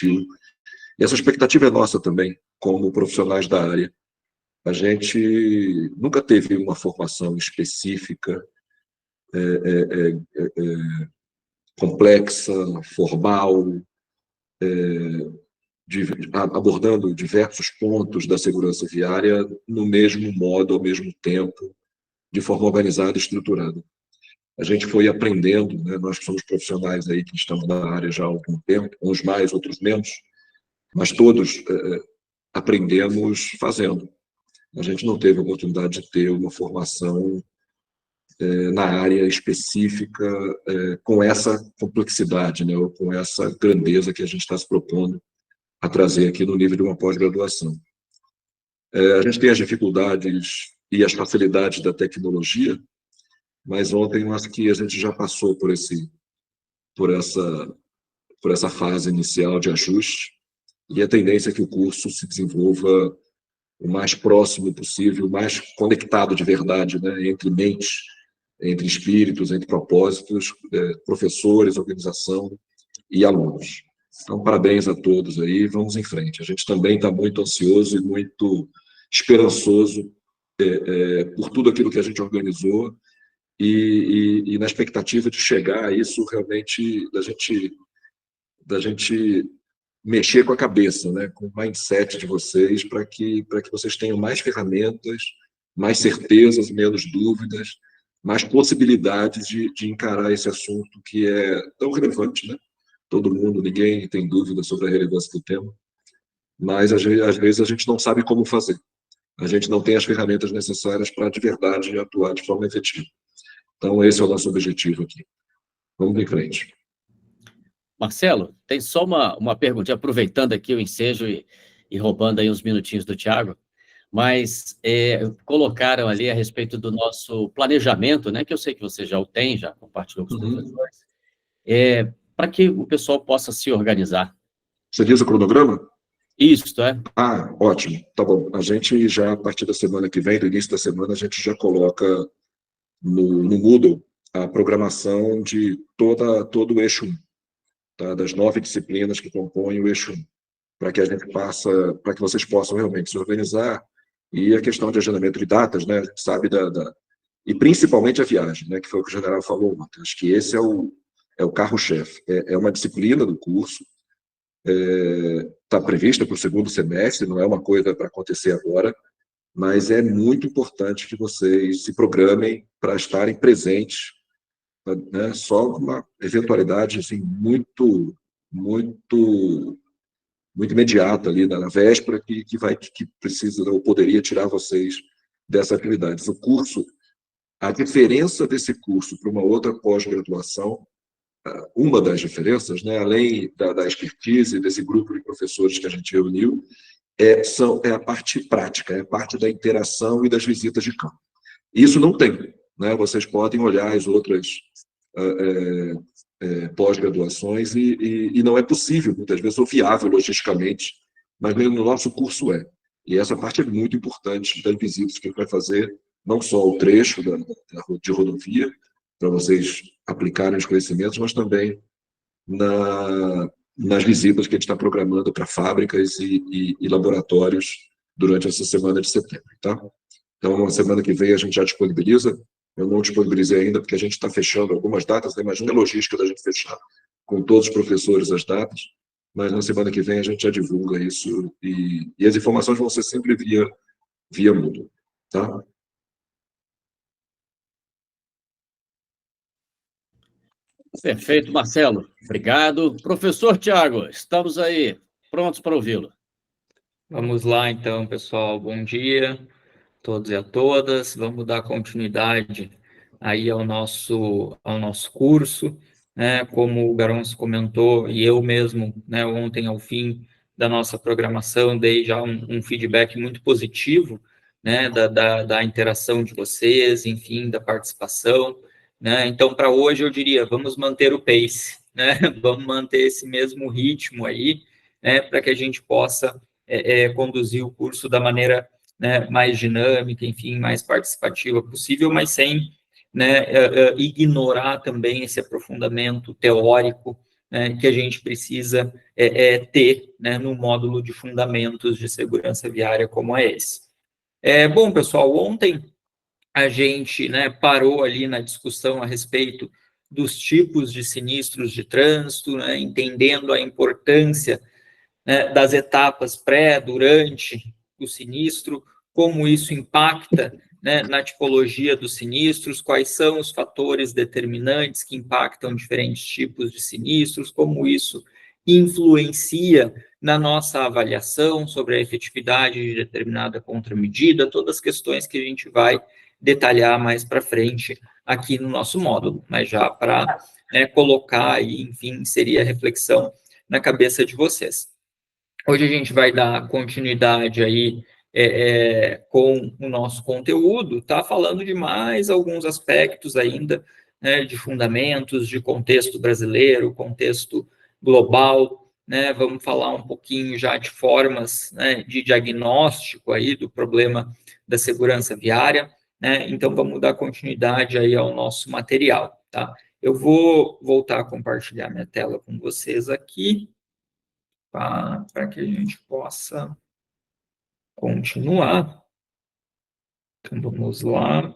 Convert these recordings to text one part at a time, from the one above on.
aquilo. E essa expectativa é nossa também, como profissionais da área. A gente nunca teve uma formação específica, complexa, formal, abordando diversos pontos da segurança viária no mesmo modo, ao mesmo tempo, de forma organizada e estruturada. A gente foi aprendendo, né? Nós que somos profissionais aí que estamos na área já há algum tempo, uns mais, outros menos, mas todos aprendemos fazendo. A gente não teve a oportunidade de ter uma formação na área específica com essa complexidade, né? Ou com essa grandeza que a gente está se propondo a trazer aqui no nível de uma pós-graduação. A gente tem as dificuldades e as facilidades da tecnologia, mas ontem eu acho que a gente já passou por essa fase inicial de ajuste, e a tendência é que o curso se desenvolva o mais próximo possível, o mais conectado de verdade, né, entre mentes, entre espíritos, entre propósitos, professores, organização e alunos. Então, parabéns a todos aí, vamos em frente. A gente também está muito ansioso e muito esperançoso por tudo aquilo que a gente organizou e na expectativa de chegar a isso realmente, da gente mexer com a cabeça, né, com o mindset de vocês, para que vocês tenham mais ferramentas, mais certezas, menos dúvidas, mais possibilidades de encarar esse assunto que é tão relevante, né? Todo mundo, ninguém tem dúvida sobre a relevância do tema, mas às vezes a gente não sabe como fazer. A gente não tem as ferramentas necessárias para, de verdade, atuar de forma efetiva. Então, esse é o nosso objetivo aqui. Vamos em frente. Marcelo, tem só uma pergunta, aproveitando aqui o ensejo e roubando aí uns minutinhos do Thiago, mas colocaram ali a respeito do nosso planejamento, né, que eu sei que você já o tem, já compartilhou com os professores, para que o pessoal possa se organizar. Você diz o cronograma? Isso, é. Ah, ótimo. Tá bom. A gente já, a partir da semana que vem, do início da semana, a gente já coloca no Moodle a programação de todo o eixo 1, tá? Das 9 disciplinas que compõem o eixo 1, para que a gente para que vocês possam realmente se organizar, e a questão de agendamento de datas, né? A gente sabe e principalmente a viagem, né? Que foi o que o general falou ontem. Acho que esse é o carro-chefe. É uma disciplina do curso, está prevista para o segundo semestre, não é uma coisa para acontecer agora, mas é muito importante que vocês se programem para estarem presentes, né? Só uma eventualidade assim, muito imediata ali na véspera que precisa ou poderia tirar vocês dessas atividades. O curso, a diferença desse curso para uma outra pós-graduação, uma das diferenças, né, além da expertise desse grupo de professores que a gente reuniu, é a parte prática, é a parte da interação e das visitas de campo. Isso não tem, né? Vocês podem olhar as outras pós-graduações e não é possível, muitas vezes, ou viável logisticamente, mas mesmo no nosso curso é. E essa parte é muito importante das visitas que a gente vai fazer, não só o trecho de rodovia, para vocês aplicarem os conhecimentos, mas também nas visitas que a gente está programando para fábricas e laboratórios durante essa semana de setembro, tá? Então, na semana que vem a gente já disponibiliza. Eu não disponibilizei ainda porque a gente está fechando algumas datas, né? Imagina a logística da gente fechar com todos os professores as datas, mas na semana que vem a gente já divulga isso e as informações vão ser sempre via Moodle, tá? Perfeito, Marcelo. Obrigado. Professor Thiago, estamos aí, prontos para ouvi-lo. Vamos lá, então, pessoal. Bom dia a todos e a todas. Vamos dar continuidade aí ao nosso curso, né? Como o Garonço comentou, e eu mesmo, né, ontem, ao fim da nossa programação, dei já um feedback muito positivo, né, da interação de vocês, enfim, da participação, né? Então, para hoje, eu diria, vamos manter o pace, né? Vamos manter esse mesmo ritmo aí, né, para que a gente possa conduzir o curso da maneira, né, mais dinâmica, enfim, mais participativa possível, mas sem, né, ignorar também esse aprofundamento teórico, né, que a gente precisa ter, né, no módulo de fundamentos de segurança viária como é esse. Bom, pessoal, ontem a gente, né, parou ali na discussão a respeito dos tipos de sinistros de trânsito, né, entendendo a importância, né, das etapas pré, durante o sinistro, como isso impacta, né, na tipologia dos sinistros, quais são os fatores determinantes que impactam diferentes tipos de sinistros, como isso influencia na nossa avaliação sobre a efetividade de determinada contramedida, todas as questões que a gente vai detalhar mais para frente aqui no nosso módulo, mas já para, né, colocar e, enfim, inserir a reflexão na cabeça de vocês. Hoje a gente vai dar continuidade aí com o nosso conteúdo, tá? Falando de mais alguns aspectos ainda, né, de fundamentos, de contexto brasileiro, contexto global, né? Vamos falar um pouquinho já de formas, né, de diagnóstico aí do problema da segurança viária, né? Então vamos dar continuidade aí ao nosso material, tá? Eu vou voltar a compartilhar minha tela com vocês aqui, para que a gente possa continuar. Então, vamos lá.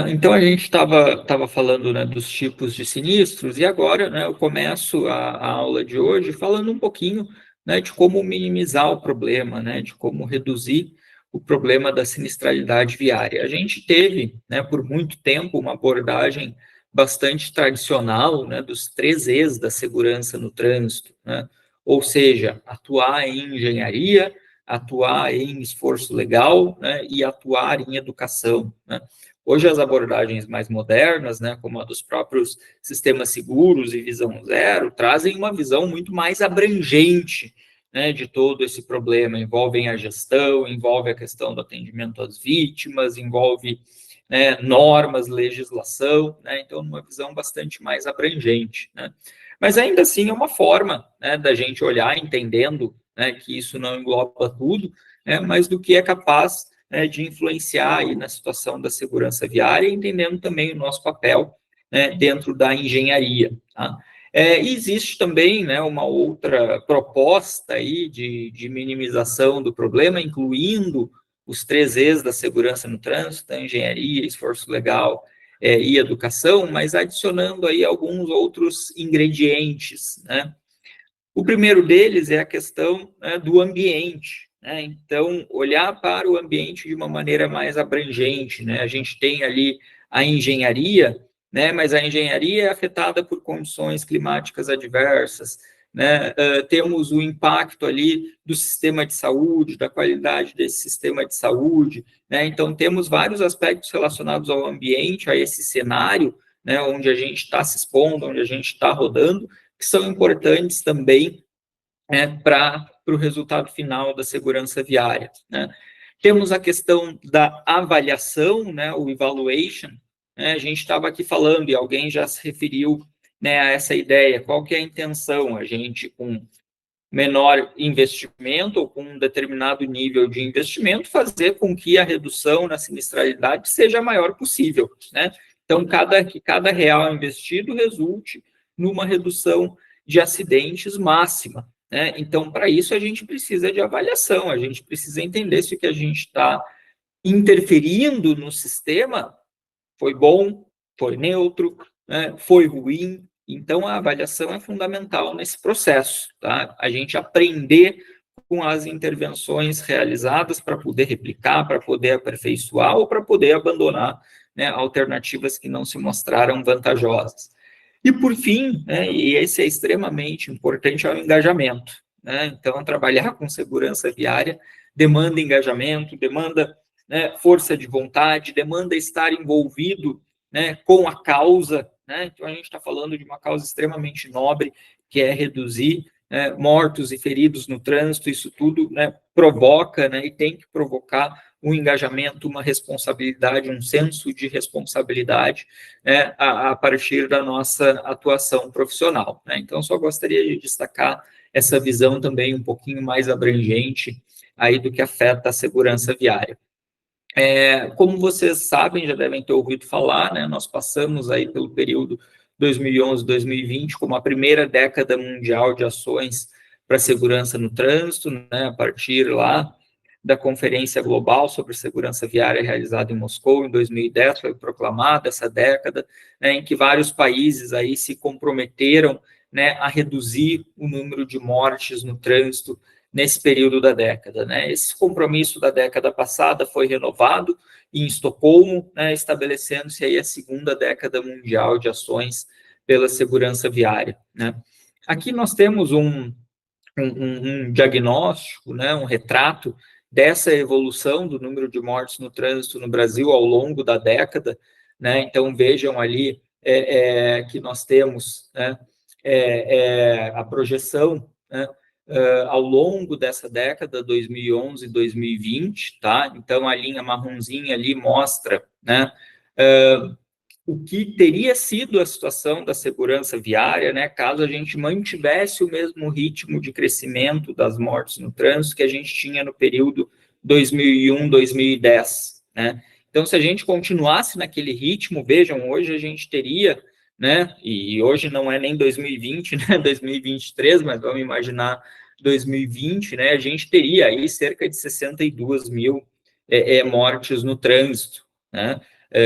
Então, a gente estava falando, né, dos tipos de sinistros, e agora, né, eu começo a aula de hoje falando um pouquinho, né, de como minimizar o problema, né, de como reduzir o problema da sinistralidade viária. A gente teve, né, por muito tempo, uma abordagem bastante tradicional, né, dos 3 E's da segurança no trânsito, né, ou seja, atuar em engenharia, atuar em esforço legal, né, e atuar em educação, né. Hoje, as abordagens mais modernas, né, como a dos próprios sistemas seguros e visão zero, trazem uma visão muito mais abrangente, né, de todo esse problema. Envolvem a gestão, envolve a questão do atendimento às vítimas, envolve, né, normas, legislação, né, então, uma visão bastante mais abrangente, né. Mas, ainda assim, é uma forma, né, da gente olhar, entendendo, né, que isso não engloba tudo, né, mas do que é capaz, né, de influenciar aí na situação da segurança viária, entendendo também o nosso papel, né, dentro da engenharia. Tá? Existe também, né, uma outra proposta aí de minimização do problema, incluindo os 3 E's da segurança no trânsito, engenharia, esforço legal e educação, mas adicionando aí alguns outros ingredientes, né? O primeiro deles é a questão, né, do ambiente, né? Então, olhar para o ambiente de uma maneira mais abrangente, né? A gente tem ali a engenharia, né, mas a engenharia é afetada por condições climáticas adversas, né? Temos o impacto ali do sistema de saúde, da qualidade desse sistema de saúde, né? Então, temos vários aspectos relacionados ao ambiente, a esse cenário, né, onde a gente está se expondo, onde a gente está rodando, que são importantes também, para o resultado final da segurança viária, né? Temos a questão da avaliação, né, o evaluation, né? A gente estava aqui falando, e alguém já se referiu, né, a essa ideia, qual que é a intenção? A gente, com menor investimento ou com um determinado nível de investimento, fazer com que a redução na sinistralidade seja a maior possível, né? Então, cada real investido resulte numa redução de acidentes máxima, né? Então, para isso, a gente precisa de avaliação, a gente precisa entender se o que a gente está interferindo no sistema foi bom, foi neutro, né, foi ruim. Então, a avaliação é fundamental nesse processo, tá? A gente aprender com as intervenções realizadas para poder replicar, para poder aperfeiçoar ou para poder abandonar, né, alternativas que não se mostraram vantajosas. E, por fim, né, e esse é extremamente importante, é o engajamento, né? Então, trabalhar com segurança viária demanda engajamento, demanda, né, força de vontade, demanda estar envolvido, né, com a causa, né? Então, a gente está falando de uma causa extremamente nobre, que é reduzir, né, mortos e feridos no trânsito. Isso tudo, né, provoca, né, e tem que provocar um engajamento, uma responsabilidade, um senso de responsabilidade, né, a partir da nossa atuação profissional, né? Então, só gostaria de destacar essa visão também um pouquinho mais abrangente aí do que afeta a segurança viária. Como vocês sabem, já devem ter ouvido falar, né, nós passamos aí pelo período 2011-2020 como a primeira década mundial de ações para segurança no trânsito, né, a partir lá da Conferência Global sobre Segurança Viária realizada em Moscou, em 2010, foi proclamada essa década, né, em que vários países aí se comprometeram, né, a reduzir o número de mortes no trânsito nesse período da década, né. Esse compromisso da década passada foi renovado em Estocolmo, né, estabelecendo-se aí a segunda década mundial de ações pela segurança viária, né. Aqui nós temos um diagnóstico, né, um retrato dessa evolução do número de mortes no trânsito no Brasil ao longo da década, né? Então vejam ali que nós temos, né, a projeção, né, ao longo dessa década, 2011 e 2020, tá? Então a linha marronzinha ali mostra, né, o que teria sido a situação da segurança viária, né, caso a gente mantivesse o mesmo ritmo de crescimento das mortes no trânsito que a gente tinha no período 2001-2010, né? Então, se a gente continuasse naquele ritmo, vejam, hoje a gente teria, né, e hoje não é nem 2020, né, 2023, mas vamos imaginar 2020, né, a gente teria aí cerca de 62 mil mortes no trânsito, né?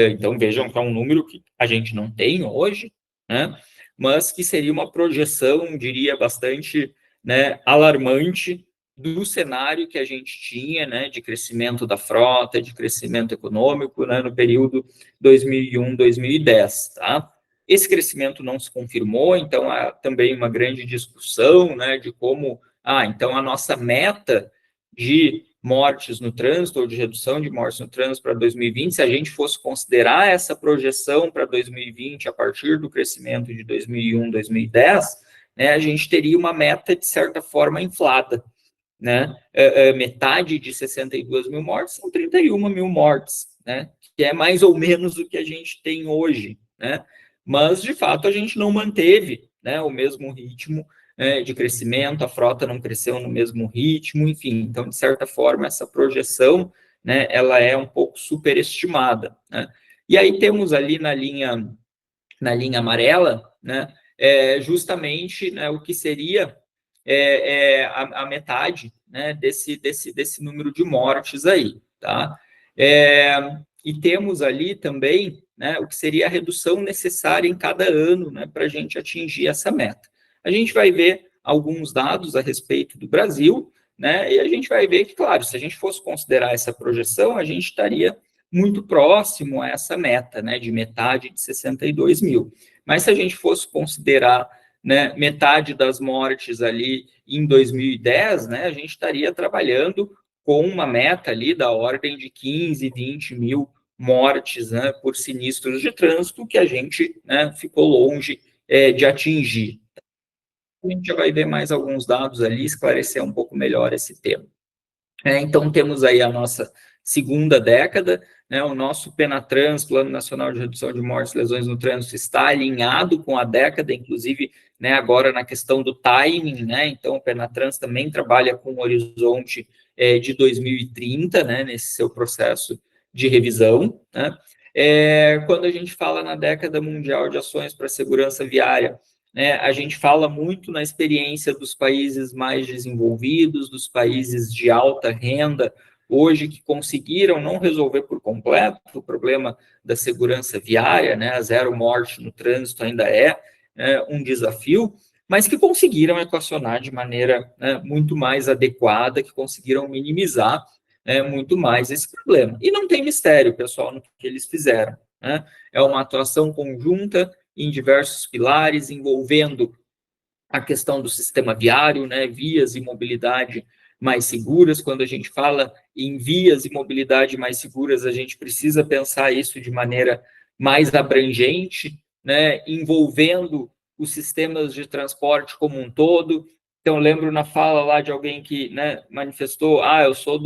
Então, vejam que é um número que a gente não tem hoje, né, mas que seria uma projeção, diria, bastante, né, alarmante do cenário que a gente tinha, né, de crescimento da frota, de crescimento econômico, né, no período 2001-2010, tá? Esse crescimento não se confirmou, então há também uma grande discussão, né, de como, então a nossa meta de mortes no trânsito, ou de redução de mortes no trânsito para 2020, se a gente fosse considerar essa projeção para 2020 a partir do crescimento de 2001, 2010, né, a gente teria uma meta, de certa forma, inflada, né? Metade de 62 mil mortes são 31 mil mortes, né? Que é mais ou menos o que a gente tem hoje, né? Mas, de fato, a gente não manteve, né, o mesmo ritmo de crescimento, a frota não cresceu no mesmo ritmo, enfim. Então, de certa forma, essa projeção, né, ela é um pouco superestimada, né? E aí temos ali na linha amarela, né, justamente, né, o que seria a metade, né, desse número de mortes aí, tá? E temos ali também, né, o que seria a redução necessária em cada ano, né, para a gente atingir essa meta. A gente vai ver alguns dados a respeito do Brasil, né, e a gente vai ver que, claro, se a gente fosse considerar essa projeção, a gente estaria muito próximo a essa meta, né, de metade de 62 mil. Mas se a gente fosse considerar, né, metade das mortes ali em 2010, né, a gente estaria trabalhando com uma meta ali da ordem de 15, 20 mil mortes, né, por sinistros de trânsito, que a gente, né, ficou longe de atingir. A gente já vai ver mais alguns dados ali, esclarecer um pouco melhor esse tema. Então, temos aí a nossa segunda década, né, o nosso PENATRANS, Plano Nacional de Redução de Mortes e Lesões no Trânsito, está alinhado com a década, inclusive, né, agora na questão do timing, né, então o PENATRANS também trabalha com o horizonte de 2030, né, nesse seu processo de revisão, né. Quando a gente fala na década mundial de ações para a segurança viária, né, a gente fala muito na experiência dos países mais desenvolvidos, dos países de alta renda, hoje que conseguiram não resolver por completo o problema da segurança viária, né, a zero morte no trânsito ainda é um desafio, mas que conseguiram equacionar de maneira muito mais adequada, que conseguiram minimizar muito mais esse problema. E não tem mistério, pessoal, no que eles fizeram, né? É uma atuação conjunta em diversos pilares, envolvendo a questão do sistema viário, né, vias e mobilidade mais seguras. Quando a gente fala em vias e mobilidade mais seguras, a gente precisa pensar isso de maneira mais abrangente, né, envolvendo os sistemas de transporte como um todo. Então, lembro na fala lá de alguém que, né, manifestou, eu sou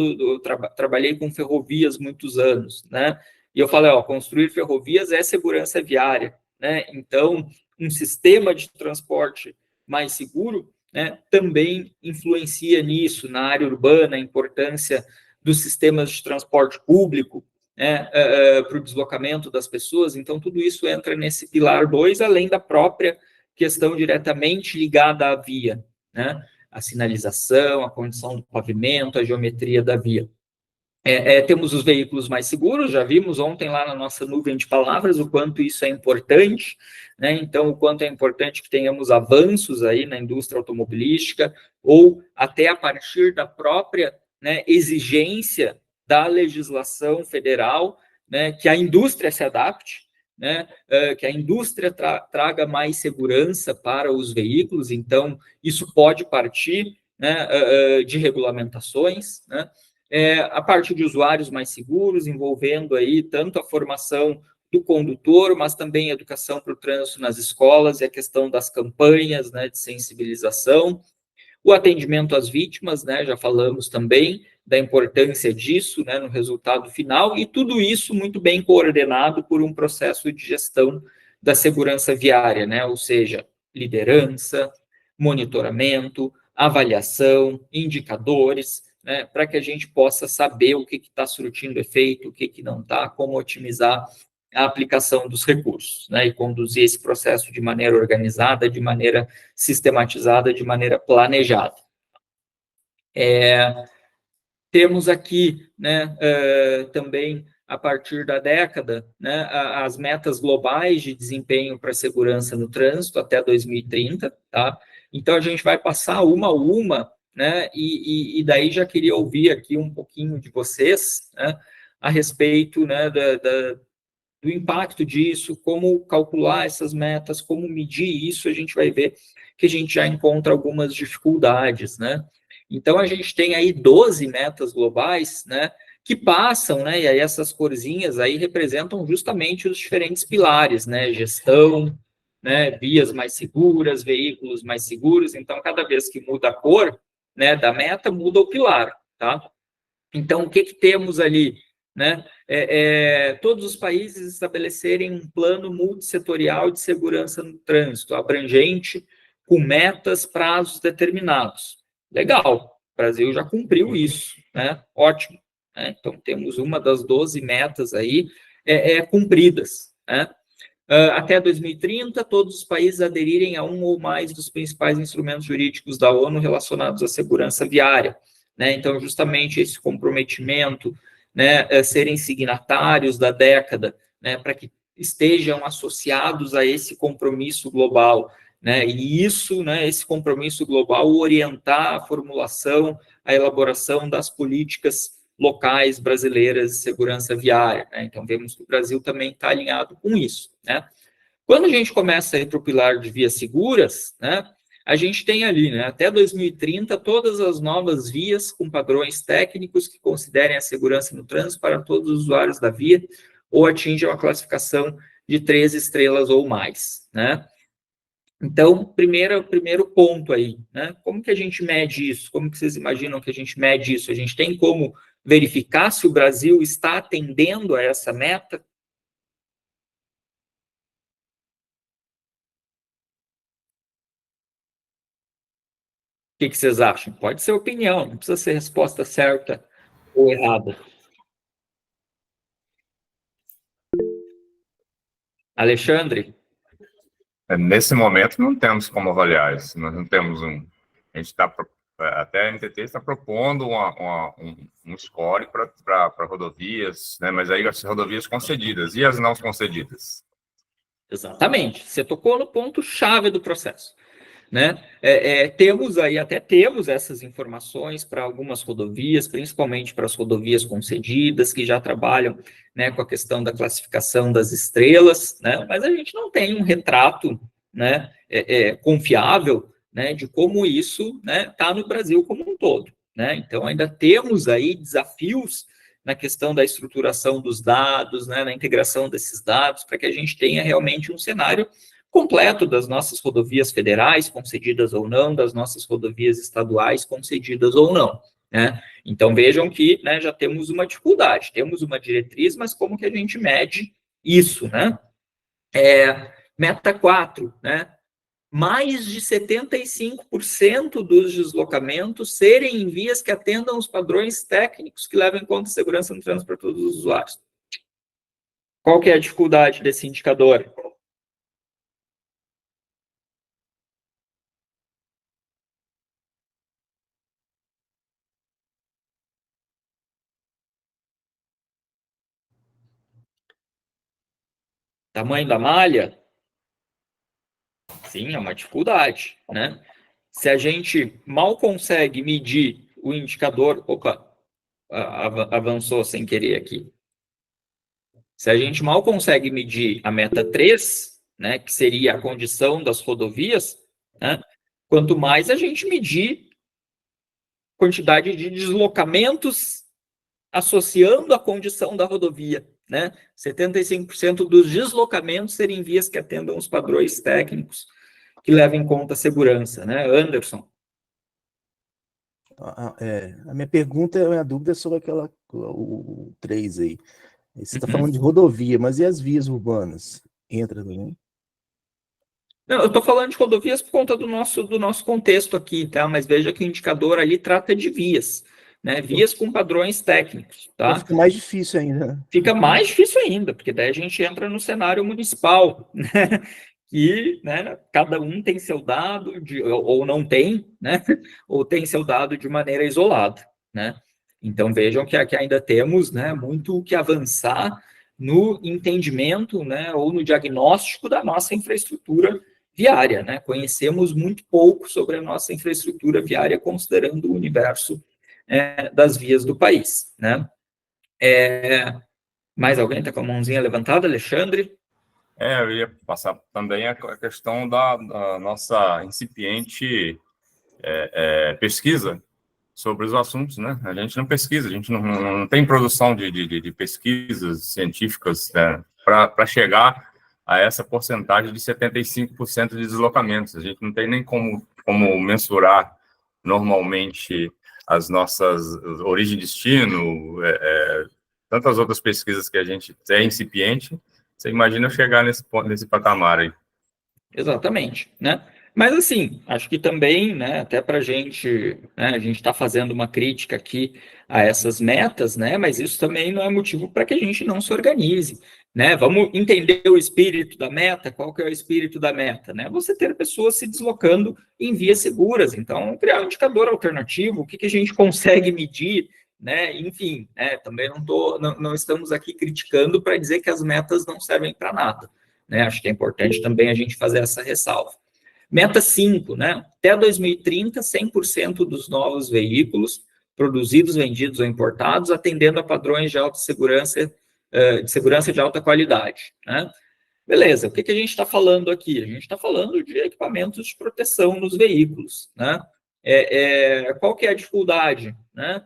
trabalhei com ferrovias muitos anos, né, e eu falei, construir ferrovias é segurança viária, né, então, um sistema de transporte mais seguro, né, também influencia nisso, na área urbana, a importância dos sistemas de transporte público, né, para o deslocamento das pessoas. Então, tudo isso entra nesse pilar 2, além da própria questão diretamente ligada à via, né? A sinalização, a condição do pavimento, a geometria da via. Temos os veículos mais seguros, já vimos ontem lá na nossa nuvem de palavras o quanto isso é importante, né? Então, o quanto é importante que tenhamos avanços aí na indústria automobilística, ou até a partir da própria, né, exigência da legislação federal, né, que a indústria se adapte, né, que a indústria traga mais segurança para os veículos. Então, isso pode partir, né, de regulamentações, né, a partir de usuários mais seguros, envolvendo aí tanto a formação do condutor, mas também a educação para o trânsito nas escolas e a questão das campanhas, né, de sensibilização. O atendimento às vítimas, né, já falamos também da importância disso, né, no resultado final, e tudo isso muito bem coordenado por um processo de gestão da segurança viária, né, ou seja, liderança, monitoramento, avaliação, indicadores, né, para que a gente possa saber o que está surtindo efeito, o que não está, como otimizar a aplicação dos recursos, né, e conduzir esse processo de maneira organizada, de maneira sistematizada, de maneira planejada. Temos aqui, né, também, a partir da década, né, as metas globais de desempenho para a segurança no trânsito até 2030, tá? Então, a gente vai passar uma a uma, né, e daí já queria ouvir aqui um pouquinho de vocês, né, a respeito, né, do impacto disso, como calcular essas metas, como medir isso. A gente vai ver que a gente já encontra algumas dificuldades, né? Então, a gente tem aí 12 metas globais, né, que passam, né, e aí essas corzinhas aí representam justamente os diferentes pilares, né, gestão, né, vias mais seguras, veículos mais seguros. Então, cada vez que muda a cor, né, da meta, muda o pilar, tá? Então, o que temos ali, né? Todos os países estabelecerem um plano multissetorial de segurança no trânsito, abrangente, com metas, prazos determinados. Legal, o Brasil já cumpriu isso, né? Ótimo. Né? Então, temos uma das 12 metas aí cumpridas, né? Até 2030, todos os países aderirem a um ou mais dos principais instrumentos jurídicos da ONU relacionados à segurança viária, né? Então, justamente esse comprometimento, né, serem signatários da década, né, para que estejam associados a esse compromisso global, né? E isso, né, esse compromisso global, orientar a formulação, a elaboração das políticas locais brasileiras de segurança viária, né? Então, vemos que o Brasil também está alinhado com isso, né? Quando a gente começa a ir para o pilar de vias seguras, né, a gente tem ali, né, até 2030, todas as novas vias com padrões técnicos que considerem a segurança no trânsito para todos os usuários da via ou atinjam a classificação de 3 estrelas ou mais, né? Então, primeiro ponto aí, né? Como que a gente mede isso? Como que vocês imaginam que a gente mede isso? A gente tem como verificar se o Brasil está atendendo a essa meta? O que vocês acham? Pode ser opinião, não precisa ser resposta certa ou errada. Alexandre? Nesse momento, não temos como avaliar isso. Nós não temos um... A gente está... Até a NTT está propondo um score para rodovias, né? Mas aí as rodovias concedidas e as não concedidas. Exatamente. Você tocou no ponto-chave do processo, né? Temos essas informações para algumas rodovias, principalmente para as rodovias concedidas, que já trabalham, né, com a questão da classificação das estrelas, né? Mas a gente não tem um retrato, né, confiável, né, de como isso, né, está no Brasil como um todo, né? Então, ainda temos aí desafios na questão da estruturação dos dados, né, na integração desses dados, para que a gente tenha realmente um cenário completo das nossas rodovias federais, concedidas ou não, das nossas rodovias estaduais, concedidas ou não, né? Então, vejam que, né, já temos uma dificuldade, temos uma diretriz, mas como que a gente mede isso, né? Meta 4, né? Mais de 75% dos deslocamentos serem em vias que atendam os padrões técnicos que levam em conta a segurança no trânsito para todos os usuários. Qual que é a dificuldade desse indicador? Tamanho da malha? Sim, é uma dificuldade, né? Se a gente mal consegue medir o indicador... Opa, avançou sem querer aqui. Se a gente mal consegue medir a meta 3, né, que seria a condição das rodovias, né, quanto mais a gente medir quantidade de deslocamentos associando a condição da rodovia, né? 75% dos deslocamentos serem vias que atendam os padrões técnicos que levam em conta a segurança, né? Anderson. A minha pergunta, a dúvida é sobre o 3 aí. Você está falando de rodovia, mas e as vias urbanas? Entra também? Não, eu estou falando de rodovias por conta do nosso contexto aqui, tá? Mas veja que o indicador ali trata de vias, né? Vias com padrões técnicos, tá? Então fica mais difícil ainda, né? Fica mais difícil ainda, porque daí a gente entra no cenário municipal, né? Que, né, cada um tem seu dado, ou não tem, né? Ou tem seu dado de maneira isolada, né? Então vejam que aqui ainda temos, né, muito o que avançar no entendimento, né, ou no diagnóstico da nossa infraestrutura viária, né? Conhecemos muito pouco sobre a nossa infraestrutura viária, considerando o universo das vias do país, né? Mais alguém está com a mãozinha levantada, Alexandre? Eu ia passar também a questão da nossa incipiente pesquisa sobre os assuntos, né? A gente não pesquisa, a gente não tem produção de pesquisas científicas, né, para chegar a essa porcentagem de 75% de deslocamentos. A gente não tem nem como mensurar normalmente as nossas origem e destino, tantas outras pesquisas que a gente tem incipiente. Você imagina eu chegar nesse patamar aí. Exatamente, né? Mas, assim, acho que também, né, até para a gente está fazendo uma crítica aqui a essas metas, né, mas isso também não é motivo para que a gente não se organize, né? Vamos entender o espírito da meta. Qual que é o espírito da meta, né? Você ter pessoas se deslocando em vias seguras. Então, criar um indicador alternativo, o que a gente consegue medir, né? Enfim, também não estamos aqui criticando para dizer que as metas não servem para nada, né? Acho que é importante também a gente fazer essa ressalva. Meta 5, né? Até 2030, 100% dos novos veículos produzidos, vendidos ou importados, atendendo a padrões de alta segurança, de segurança de alta qualidade, né? Beleza, o que a gente está falando aqui? A gente está falando de equipamentos de proteção nos veículos, né? Qual que é a dificuldade, né?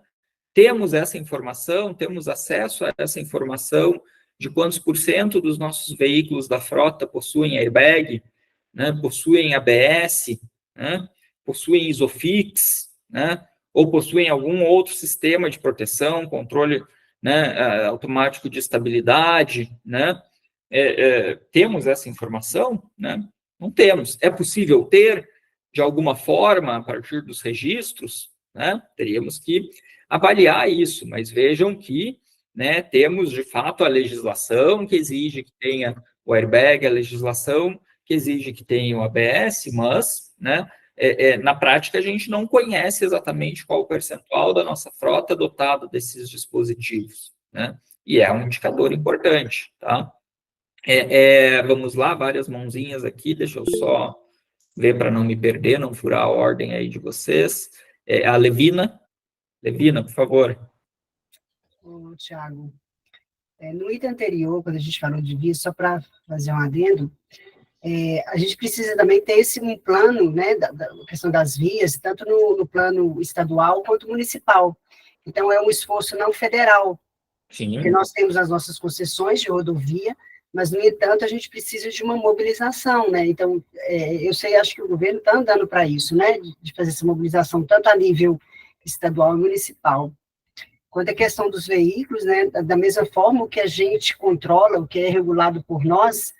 Temos essa informação, temos acesso a essa informação de quantos % dos nossos veículos da frota possuem airbag, né, possuem ABS, né, possuem ISOFIX, né, ou possuem algum outro sistema de proteção, controle, né, automático de estabilidade, né? Temos essa informação, né? Não temos. É possível ter, de alguma forma, a partir dos registros, né? Teríamos que avaliar isso, mas vejam que, né, temos, de fato, a legislação que exige que tenha o airbag, a legislação que exige que tenha o ABS, mas, né, na prática, a gente não conhece exatamente qual o percentual da nossa frota dotado desses dispositivos, né? E é um indicador importante, tá? Vamos lá, várias mãozinhas aqui, deixa eu só ver para não me perder, não furar a ordem aí de vocês. A Levina, por favor. Tiago, no item anterior, quando a gente falou de via, só para fazer um adendo, a gente precisa também ter um plano, né, da questão das vias, tanto no plano estadual quanto municipal. Então, é um esforço não federal. Sim. Porque nós temos as nossas concessões de rodovia, mas, no entanto, a gente precisa de uma mobilização, né? Então, eu sei, acho que o governo está andando para isso, né, de fazer essa mobilização, tanto a nível estadual e municipal. Quanto à questão dos veículos, né, da mesma forma, o que a gente controla, o que é regulado por nós,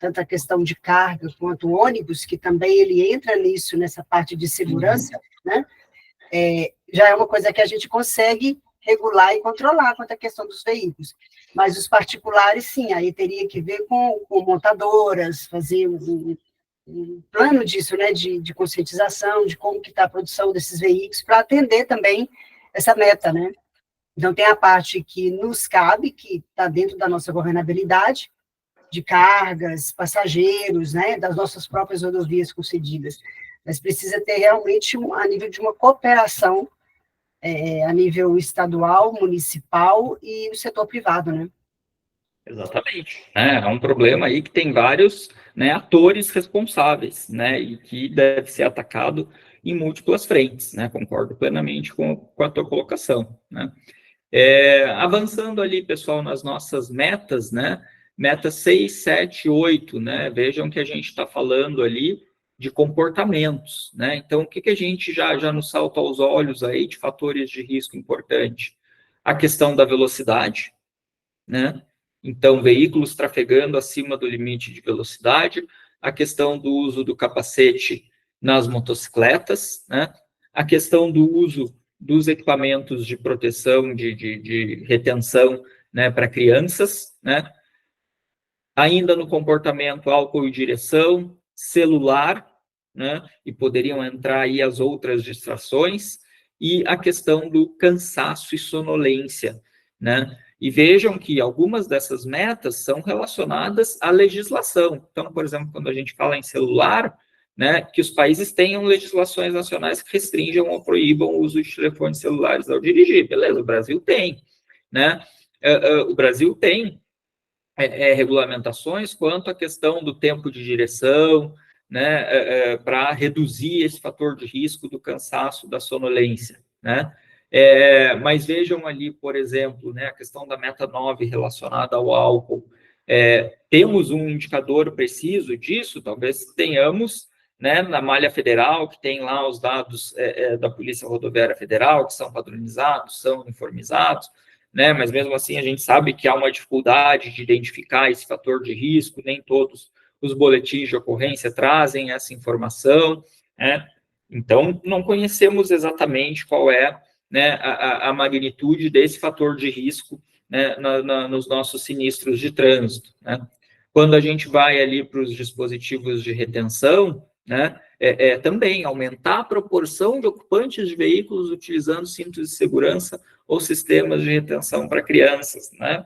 tanto a questão de carga quanto o ônibus, que também ele entra nisso, nessa parte de segurança, né, já é uma coisa que a gente consegue regular e controlar quanto à questão dos veículos. Mas os particulares, sim, aí teria que ver com montadoras, fazer um plano disso, né, de conscientização, de como que está a produção desses veículos, para atender também essa meta, né? Então, tem a parte que nos cabe, que está dentro da nossa governabilidade, de cargas, passageiros, né, das nossas próprias rodovias concedidas, mas precisa ter realmente, a nível de uma cooperação, a nível estadual, municipal e o setor privado, né? Exatamente. É um problema aí que tem vários, né, atores responsáveis, né, e que deve ser atacado em múltiplas frentes, né, concordo plenamente com a tua colocação, né. Avançando ali, pessoal, nas nossas metas, né, meta 6, 7, 8, né, vejam que a gente está falando ali de comportamentos, né, então o que a gente já nos salta aos olhos aí de fatores de risco importante? A questão da velocidade, né, então veículos trafegando acima do limite de velocidade, a questão do uso do capacete nas motocicletas, né, a questão do uso dos equipamentos de proteção, de retenção, né, para crianças, né, ainda no comportamento álcool e direção, celular, né, e poderiam entrar aí as outras distrações, e a questão do cansaço e sonolência, né, e vejam que algumas dessas metas são relacionadas à legislação. Então, por exemplo, quando a gente fala em celular, né, que os países tenham legislações nacionais que restringam ou proíbam o uso de telefones celulares ao dirigir. Beleza, o Brasil tem, né? O Brasil tem regulamentações quanto à questão do tempo de direção, né, para reduzir esse fator de risco do cansaço, da sonolência, né? Mas vejam ali, por exemplo, né, a questão da meta 9 relacionada ao álcool. Temos um indicador preciso disso? Talvez tenhamos, né, na malha federal, que tem lá os dados da Polícia Rodoviária Federal, que são padronizados, são uniformizados, né, mas mesmo assim a gente sabe que há uma dificuldade de identificar esse fator de risco, nem todos os boletins de ocorrência trazem essa informação, né, então não conhecemos exatamente qual é, né, a magnitude desse fator de risco, né, nos nossos sinistros de trânsito, né. Quando a gente vai ali para os dispositivos de retenção, né, também aumentar a proporção de ocupantes de veículos utilizando cintos de segurança ou sistemas de retenção para crianças, né?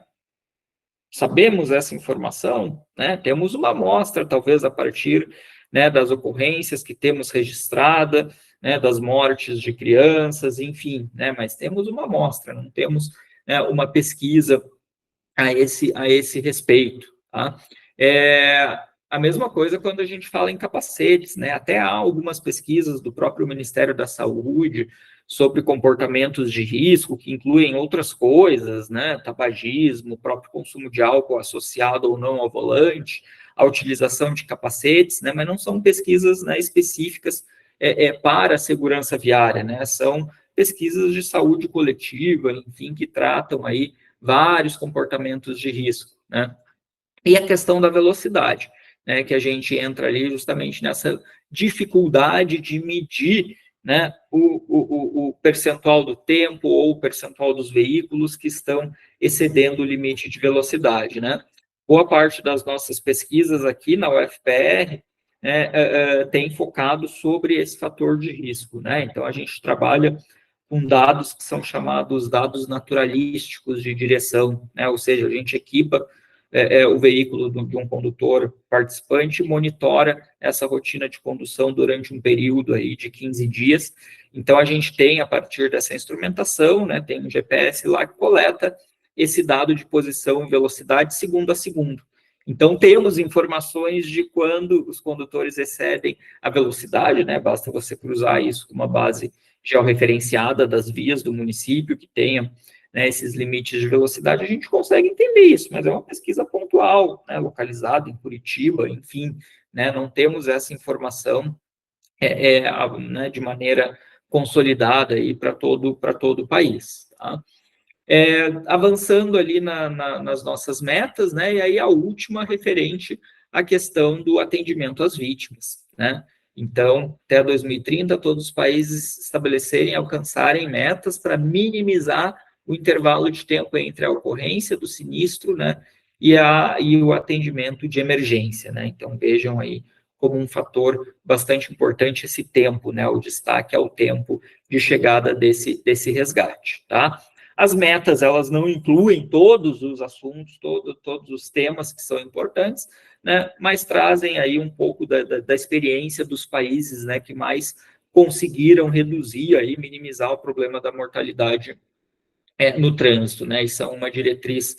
Sabemos essa informação, né? Temos uma amostra, talvez, a partir, né, das ocorrências que temos registrada, né, das mortes de crianças, enfim, né? Mas temos uma amostra, não temos, né, uma pesquisa a esse respeito, tá? A mesma coisa quando a gente fala em capacetes, né? Até há algumas pesquisas do próprio Ministério da Saúde sobre comportamentos de risco, que incluem outras coisas, né? Tabagismo, próprio consumo de álcool associado ou não ao volante, a utilização de capacetes, né? Mas não são pesquisas, né, específicas para a segurança viária, né? São pesquisas de saúde coletiva, enfim, que tratam aí vários comportamentos de risco, né? E a questão da velocidade, né, que a gente entra ali justamente nessa dificuldade de medir, né, o percentual do tempo ou o percentual dos veículos que estão excedendo o limite de velocidade, né. Boa parte das nossas pesquisas aqui na UFPR, né, tem focado sobre esse fator de risco, né, então a gente trabalha com dados que são chamados dados naturalísticos de direção, né, ou seja, a gente equipa o veículo de um condutor participante, monitora essa rotina de condução durante um período aí de 15 dias. Então, a gente tem, a partir dessa instrumentação, né, tem um GPS lá que coleta esse dado de posição e velocidade segundo a segundo. Então, temos informações de quando os condutores excedem a velocidade, né, basta você cruzar isso com uma base georreferenciada das vias do município que tenha, né, esses limites de velocidade, a gente consegue entender isso, mas é uma pesquisa pontual, né, localizada em Curitiba, enfim, né, não temos essa informação né, de maneira consolidada para todo o país. Tá? Avançando ali nas nossas metas, né, e aí a última referente à questão do atendimento às vítimas, né? Então, até 2030, todos os países estabelecerem e alcançarem metas para minimizar o intervalo de tempo entre a ocorrência do sinistro, né, e o atendimento de emergência, né? Então, vejam aí como um fator bastante importante esse tempo, né? O destaque ao tempo de chegada desse resgate, tá? As metas, elas não incluem todos os assuntos, todos os temas que são importantes, né? Mas trazem aí um pouco da experiência dos países, né, que mais conseguiram reduzir aí, minimizar o problema da mortalidade no trânsito, né? Isso é uma diretriz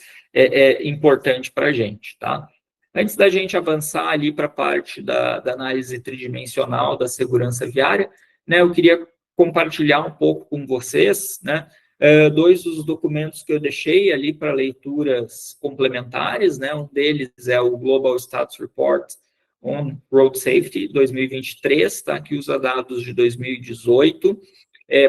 importante para a gente, tá? Antes da gente avançar ali para a parte da análise tridimensional da segurança viária, né, eu queria compartilhar um pouco com vocês, né, dois dos documentos que eu deixei ali para leituras complementares, né, um deles é o Global Status Report on Road Safety 2023, tá, que usa dados de 2018,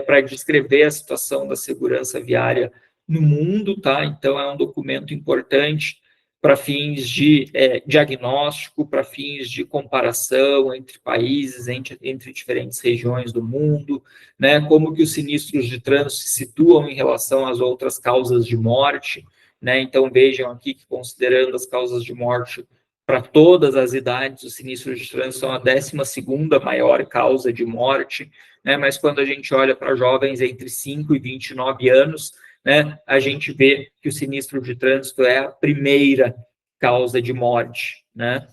para descrever a situação da segurança viária no mundo, tá? Então, é um documento importante para fins de diagnóstico, para fins de comparação entre países, entre diferentes regiões do mundo, né? Como que os sinistros de trânsito se situam em relação às outras causas de morte, né? Então, vejam aqui que, considerando as causas de morte para todas as idades, os sinistros de trânsito são a 12ª maior causa de morte, né? Mas quando a gente olha para jovens entre 5 e 29 anos, né, a gente vê que o sinistro de trânsito é a primeira causa de morte, né?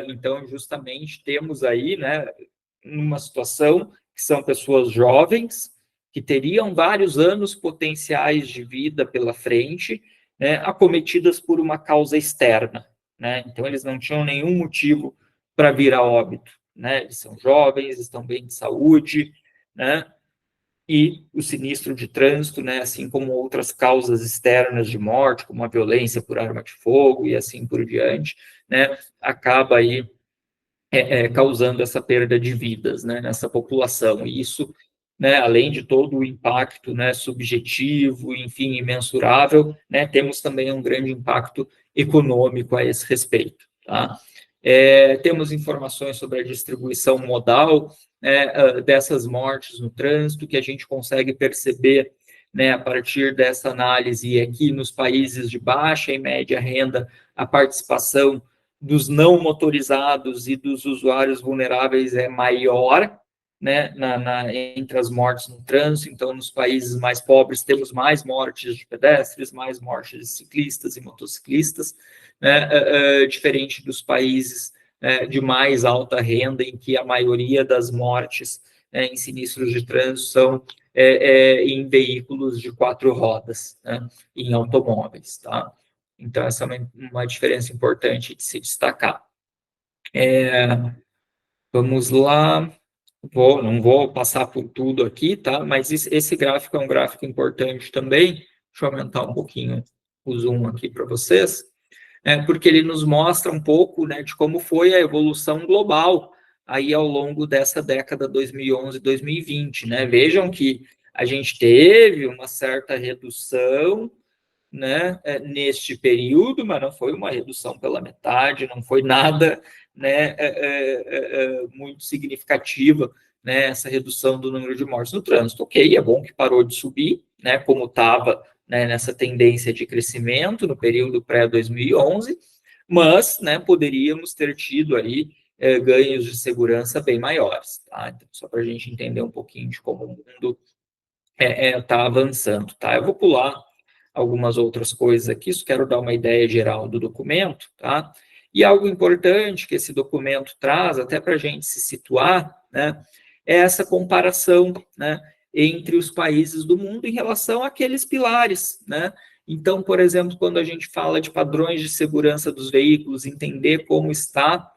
Então, justamente, temos aí, né, uma situação que são pessoas jovens, que teriam vários anos potenciais de vida pela frente, né, acometidas por uma causa externa, né? Então, eles não tinham nenhum motivo para vir a óbito, né? Eles são jovens, estão bem de saúde, né? E o sinistro de trânsito, né, assim como outras causas externas de morte, como a violência por arma de fogo e assim por diante, né, acaba aí causando essa perda de vidas, né, nessa população. E isso, né, além de todo o impacto, né, subjetivo, enfim, imensurável, né, temos também um grande impacto econômico a esse respeito, tá? Temos informações sobre a distribuição modal, dessas mortes no trânsito, que a gente consegue perceber, né, a partir dessa análise aqui nos países de baixa e média renda, a participação dos não motorizados e dos usuários vulneráveis é maior, né, entre as mortes no trânsito. Então, nos países mais pobres, temos mais mortes de pedestres, mais mortes de ciclistas e motociclistas, né, diferente dos países de mais alta renda, em que a maioria das mortes em sinistros de trânsito são em veículos de 4 rodas, né, em automóveis, tá? Então, essa é uma diferença importante de se destacar. Vamos lá. Não vou passar por tudo aqui, tá? Mas esse gráfico é um gráfico importante também. Deixa eu aumentar um pouquinho o zoom aqui para vocês. Porque ele nos mostra um pouco, né, de como foi a evolução global aí ao longo dessa década 2011 e 2020, né? Vejam que a gente teve uma certa redução, né, neste período, mas não foi uma redução pela metade, não foi nada, né, muito significativa, né, essa redução do número de mortes no trânsito. Ok, é bom que parou de subir, né, como estava, né, nessa tendência de crescimento no período pré-2011, mas, né, poderíamos ter tido aí ganhos de segurança bem maiores, tá? Então, só para a gente entender um pouquinho de como o mundo está avançando, tá? Eu vou pular algumas outras coisas aqui, só quero dar uma ideia geral do documento, tá? E algo importante que esse documento traz, até para a gente se situar, né, é essa comparação, né, entre os países do mundo em relação àqueles pilares, né? Então, por exemplo, quando a gente fala de padrões de segurança dos veículos, entender como está,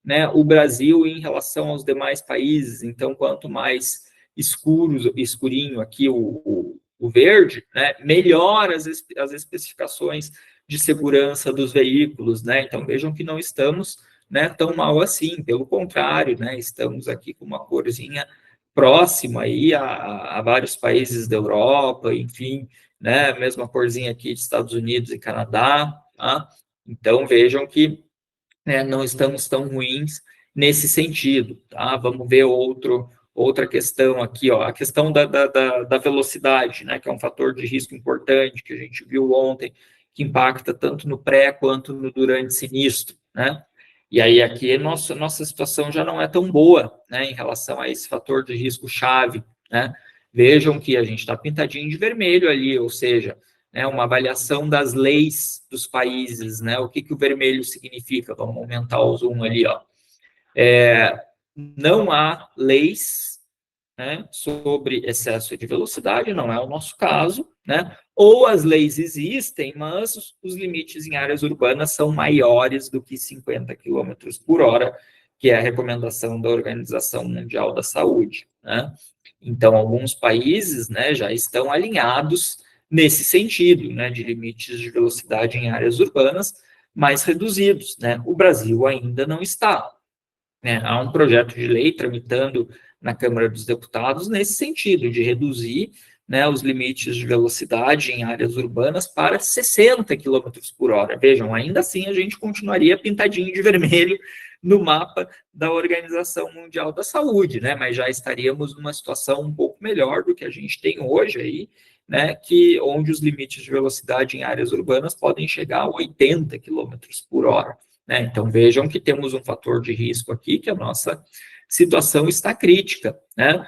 né, o Brasil em relação aos demais países. Então, quanto mais escurinho aqui o verde, né, melhor as especificações de segurança dos veículos, né? Então, vejam que não estamos, né, tão mal assim, pelo contrário, né, estamos aqui com uma corzinha próxima aí a vários países da Europa, enfim, né, mesma corzinha aqui de Estados Unidos e Canadá, tá? Então, vejam que, né, não estamos tão ruins nesse sentido, tá? Vamos ver outro Outra questão aqui, ó, a questão da velocidade, né, que é um fator de risco importante, que a gente viu ontem, que impacta tanto no pré quanto no durante sinistro, né? E aí aqui nossa situação já não é tão boa, né, em relação a esse fator de risco chave, né? Vejam que a gente está pintadinho de vermelho ali, ou seja, né, uma avaliação das leis dos países, né? O que o vermelho significa? Vamos aumentar o zoom ali, ó. Não há leis, né, sobre excesso de velocidade, não é o nosso caso, né? Ou as leis existem, mas os limites em áreas urbanas são maiores do que 50 km por hora, que é a recomendação da Organização Mundial da Saúde, né? Então, alguns países, né, já estão alinhados nesse sentido, né, de limites de velocidade em áreas urbanas mais reduzidos, né? O Brasil ainda não está, né? Há um projeto de lei tramitando na Câmara dos Deputados nesse sentido, de reduzir, né, os limites de velocidade em áreas urbanas para 60 km por hora. Vejam, ainda assim a gente continuaria pintadinho de vermelho no mapa da Organização Mundial da Saúde, né, mas já estaríamos numa situação um pouco melhor do que a gente tem hoje aí, né, onde os limites de velocidade em áreas urbanas podem chegar a 80 km por hora. Né? Então, vejam que temos um fator de risco aqui, que a nossa situação está crítica, né?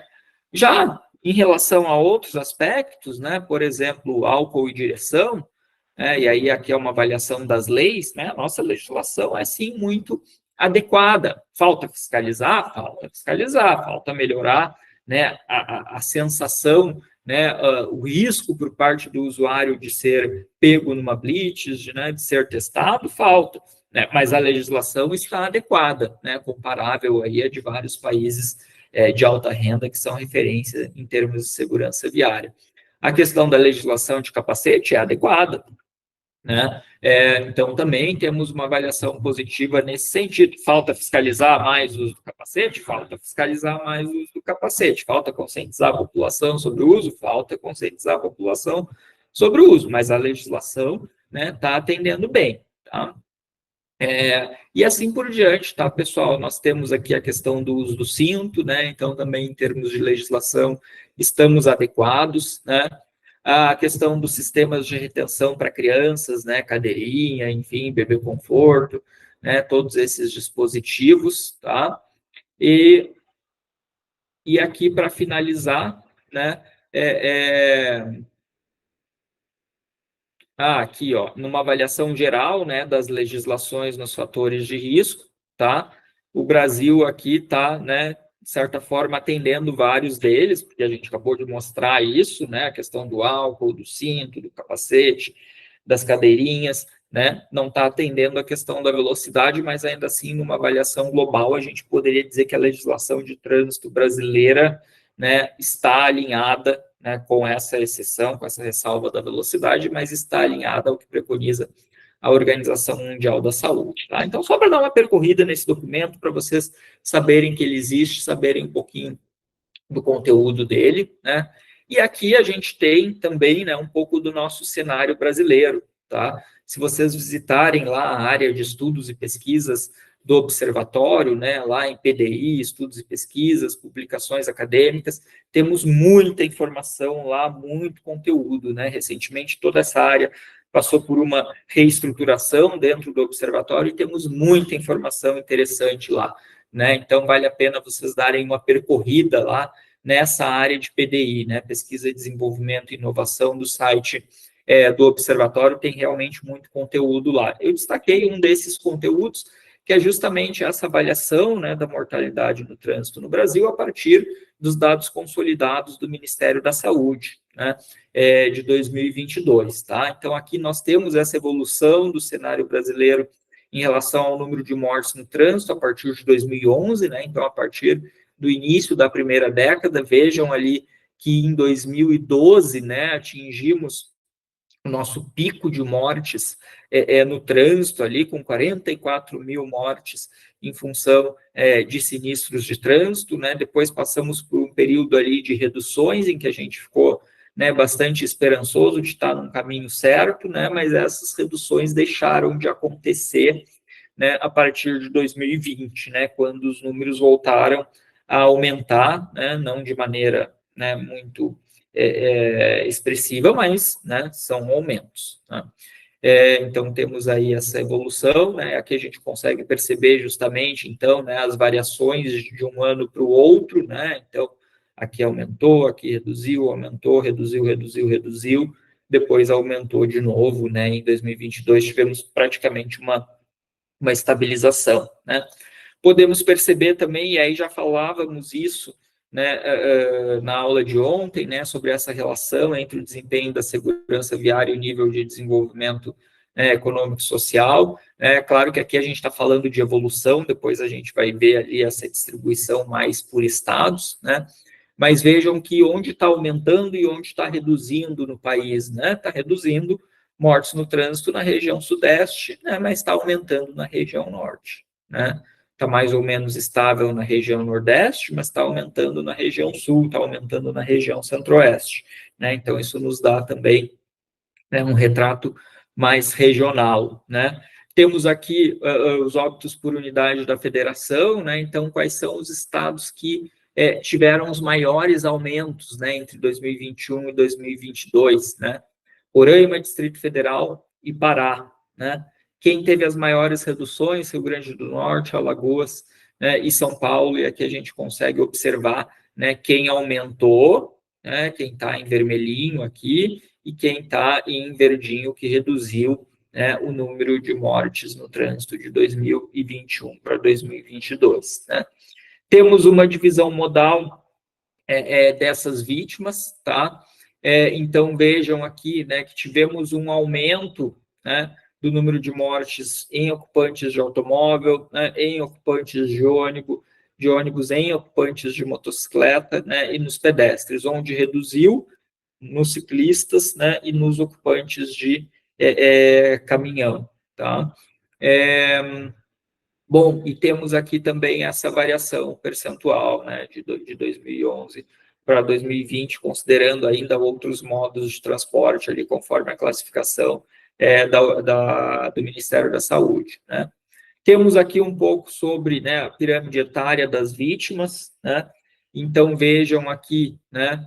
Já em relação a outros aspectos, né, por exemplo, álcool e direção, né, e aí aqui é uma avaliação das leis, né, a nossa legislação é, sim, muito adequada. Falta fiscalizar, falta melhorar, né, a sensação, né, o risco por parte do usuário de ser pego numa blitz, né, de ser testado, falta. Né, mas a legislação está adequada, né, comparável aí a de vários países de alta renda que são referência em termos de segurança viária. A questão da legislação de capacete é adequada, né? Então, também temos uma avaliação positiva nesse sentido. Falta fiscalizar mais o uso do capacete? Falta fiscalizar mais o uso do capacete. Falta conscientizar a população sobre o uso? Falta conscientizar a população sobre o uso, mas a legislação, né, está atendendo bem, tá? E assim por diante, tá, pessoal? Nós temos aqui a questão do uso do cinto, né? Então, também em termos de legislação, estamos adequados, né? A questão dos sistemas de retenção para crianças, né? Cadeirinha, enfim, bebê conforto, né? Todos esses dispositivos, tá? E aqui, para finalizar, né? Aqui, ó, numa avaliação geral, né, das legislações nos fatores de risco, tá? O Brasil aqui está, né, de certa forma, atendendo vários deles, porque a gente acabou de mostrar isso, né, a questão do álcool, do cinto, do capacete, das cadeirinhas, né, não está atendendo a questão da velocidade, mas ainda assim, numa avaliação global, a gente poderia dizer que a legislação de trânsito brasileira, né, está alinhada, né, com essa exceção, com essa ressalva da velocidade, mas está alinhada ao que preconiza a Organização Mundial da Saúde. Tá? Então, só para dar uma percorrida nesse documento, para vocês saberem que ele existe, saberem um pouquinho do conteúdo dele, né? E aqui a gente tem também, né, um pouco do nosso cenário brasileiro, tá? Se vocês visitarem lá a área de estudos e pesquisas do observatório, né, lá em PDI, estudos e pesquisas, publicações acadêmicas, temos muita informação lá, muito conteúdo, né? Recentemente toda essa área passou por uma reestruturação dentro do observatório e temos muita informação interessante lá, né? Então vale a pena vocês darem uma percorrida lá nessa área de PDI, né? Pesquisa, Desenvolvimento e Inovação do site do observatório, tem realmente muito conteúdo lá. Eu destaquei um desses conteúdos, que é justamente essa avaliação, né, da mortalidade no trânsito no Brasil a partir dos dados consolidados do Ministério da Saúde, né, de 2022, tá? Então, aqui nós temos essa evolução do cenário brasileiro em relação ao número de mortes no trânsito a partir de 2011, né? Então, a partir do início da primeira década, vejam ali que em 2012, né, atingimos o nosso pico de mortes no trânsito ali, com 44 mil mortes em função de sinistros de trânsito, né? Depois passamos por um período ali de reduções, em que a gente ficou, né, bastante esperançoso de estar num caminho certo, né? Mas essas reduções deixaram de acontecer, né, a partir de 2020, né, quando os números voltaram a aumentar, né, não de maneira, né, muito expressiva, mas, né, são aumentos, né? Então, temos aí essa evolução, né? Aqui a gente consegue perceber justamente, então, né, as variações de um ano para o outro, né? Então, aqui aumentou, aqui reduziu, aumentou, reduziu, reduziu, reduziu, depois aumentou de novo, né? Em 2022 tivemos praticamente uma estabilização, né? Podemos perceber também, e aí já falávamos isso, né, na aula de ontem, né, sobre essa relação entre o desempenho da segurança viária e o nível de desenvolvimento, né, econômico e social. Claro que aqui a gente está falando de evolução, depois a gente vai ver ali essa distribuição mais por estados, né? Mas vejam que onde está aumentando e onde está reduzindo no país, né? Está reduzindo mortes no trânsito na região sudeste, né, mas está aumentando na região norte, né? Está mais ou menos estável na região nordeste, mas está aumentando na região sul, está aumentando na região centro-oeste, né? Então, isso nos dá também, né, um retrato mais regional, né? Temos aqui os óbitos por unidade da federação, né? Então, quais são os estados que tiveram os maiores aumentos, né, entre 2021 e 2022, né? Roraima, Distrito Federal e Pará, né? Quem teve as maiores reduções, Rio Grande do Norte, Alagoas, né, e São Paulo, e aqui a gente consegue observar, né, quem aumentou, né, quem está em vermelhinho aqui, e quem está em verdinho, que reduziu, né, o número de mortes no trânsito de 2021 para 2022. Né? Temos uma divisão modal dessas vítimas, tá? Então, vejam aqui, né, que tivemos um aumento, né, do número de mortes em ocupantes de automóvel, né, em ocupantes de ônibus, em ocupantes de motocicleta, né, e nos pedestres, onde reduziu nos ciclistas, né, e nos ocupantes de caminhão, tá? Bom, e temos aqui também essa variação percentual, né, de 2011 para 2020, considerando ainda outros modos de transporte ali, conforme a classificação do Ministério da Saúde, né? Temos aqui um pouco sobre, né, a pirâmide etária das vítimas, né? Então, vejam aqui, né,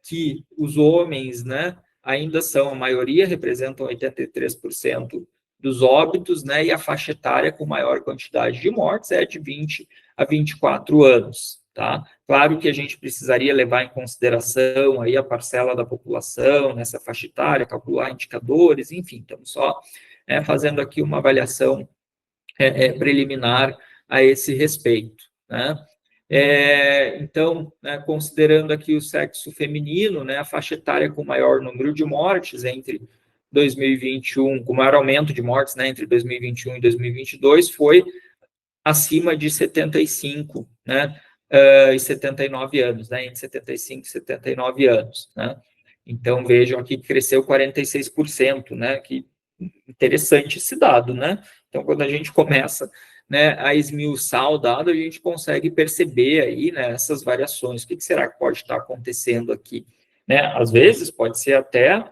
que os homens, né, ainda são a maioria, representam 83% dos óbitos, né, e a faixa etária com maior quantidade de mortes é de 20 a 24 anos, tá? Claro que a gente precisaria levar em consideração aí a parcela da população nessa faixa etária, calcular indicadores, enfim, estamos só fazendo aqui uma avaliação preliminar a esse respeito, né? Então, né, considerando aqui o sexo feminino, né, a faixa etária com maior número de mortes entre 2021, com maior aumento de mortes, né, entre 2021 e 2022, foi acima de 75, né, e 79 anos, né, entre 75 e 79 anos, né. Então, vejam aqui que cresceu 46%, né, que interessante esse dado, né. Então, quando a gente começa, né, a esmiuçar o dado, a gente consegue perceber aí, né, essas variações. O que será que pode estar acontecendo aqui? Né? Às vezes, pode ser até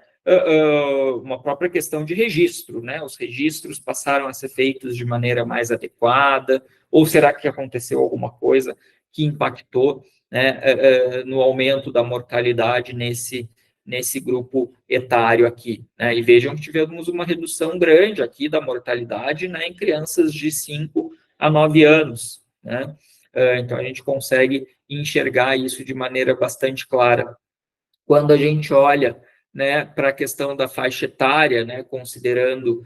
uma própria questão de registro, né? Os registros passaram a ser feitos de maneira mais adequada, ou será que aconteceu alguma coisa que impactou, né, no aumento da mortalidade nesse grupo etário aqui, né? E vejam que tivemos uma redução grande aqui da mortalidade, né, em crianças de 5 a 9 anos, né? Então, a gente consegue enxergar isso de maneira bastante clara. Quando a gente olha, né, para a questão da faixa etária, né, considerando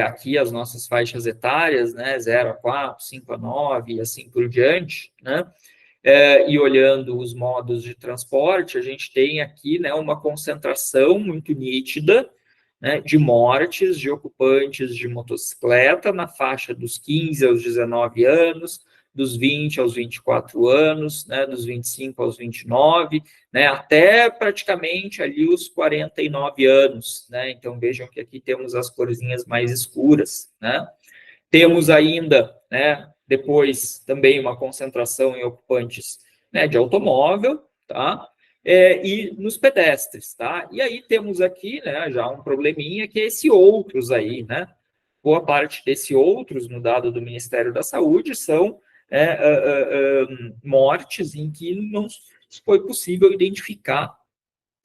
aqui as nossas faixas etárias, né, 0 a 4, 5 a 9 e assim por diante, né, e olhando os modos de transporte, a gente tem aqui, né, uma concentração muito nítida, né, de mortes de ocupantes de motocicleta na faixa dos 15 aos 19 anos, dos 20 aos 24 anos, né, dos 25 aos 29, né, até praticamente ali os 49 anos, né? Então, vejam que aqui temos as corzinhas mais escuras, né? Temos ainda, né, depois também uma concentração em ocupantes, né, de automóvel, tá? E nos pedestres, tá? E aí temos aqui, né, já um probleminha que é esse outros aí, né? Boa parte desse outros, no dado do Ministério da Saúde, são mortes em que não foi possível identificar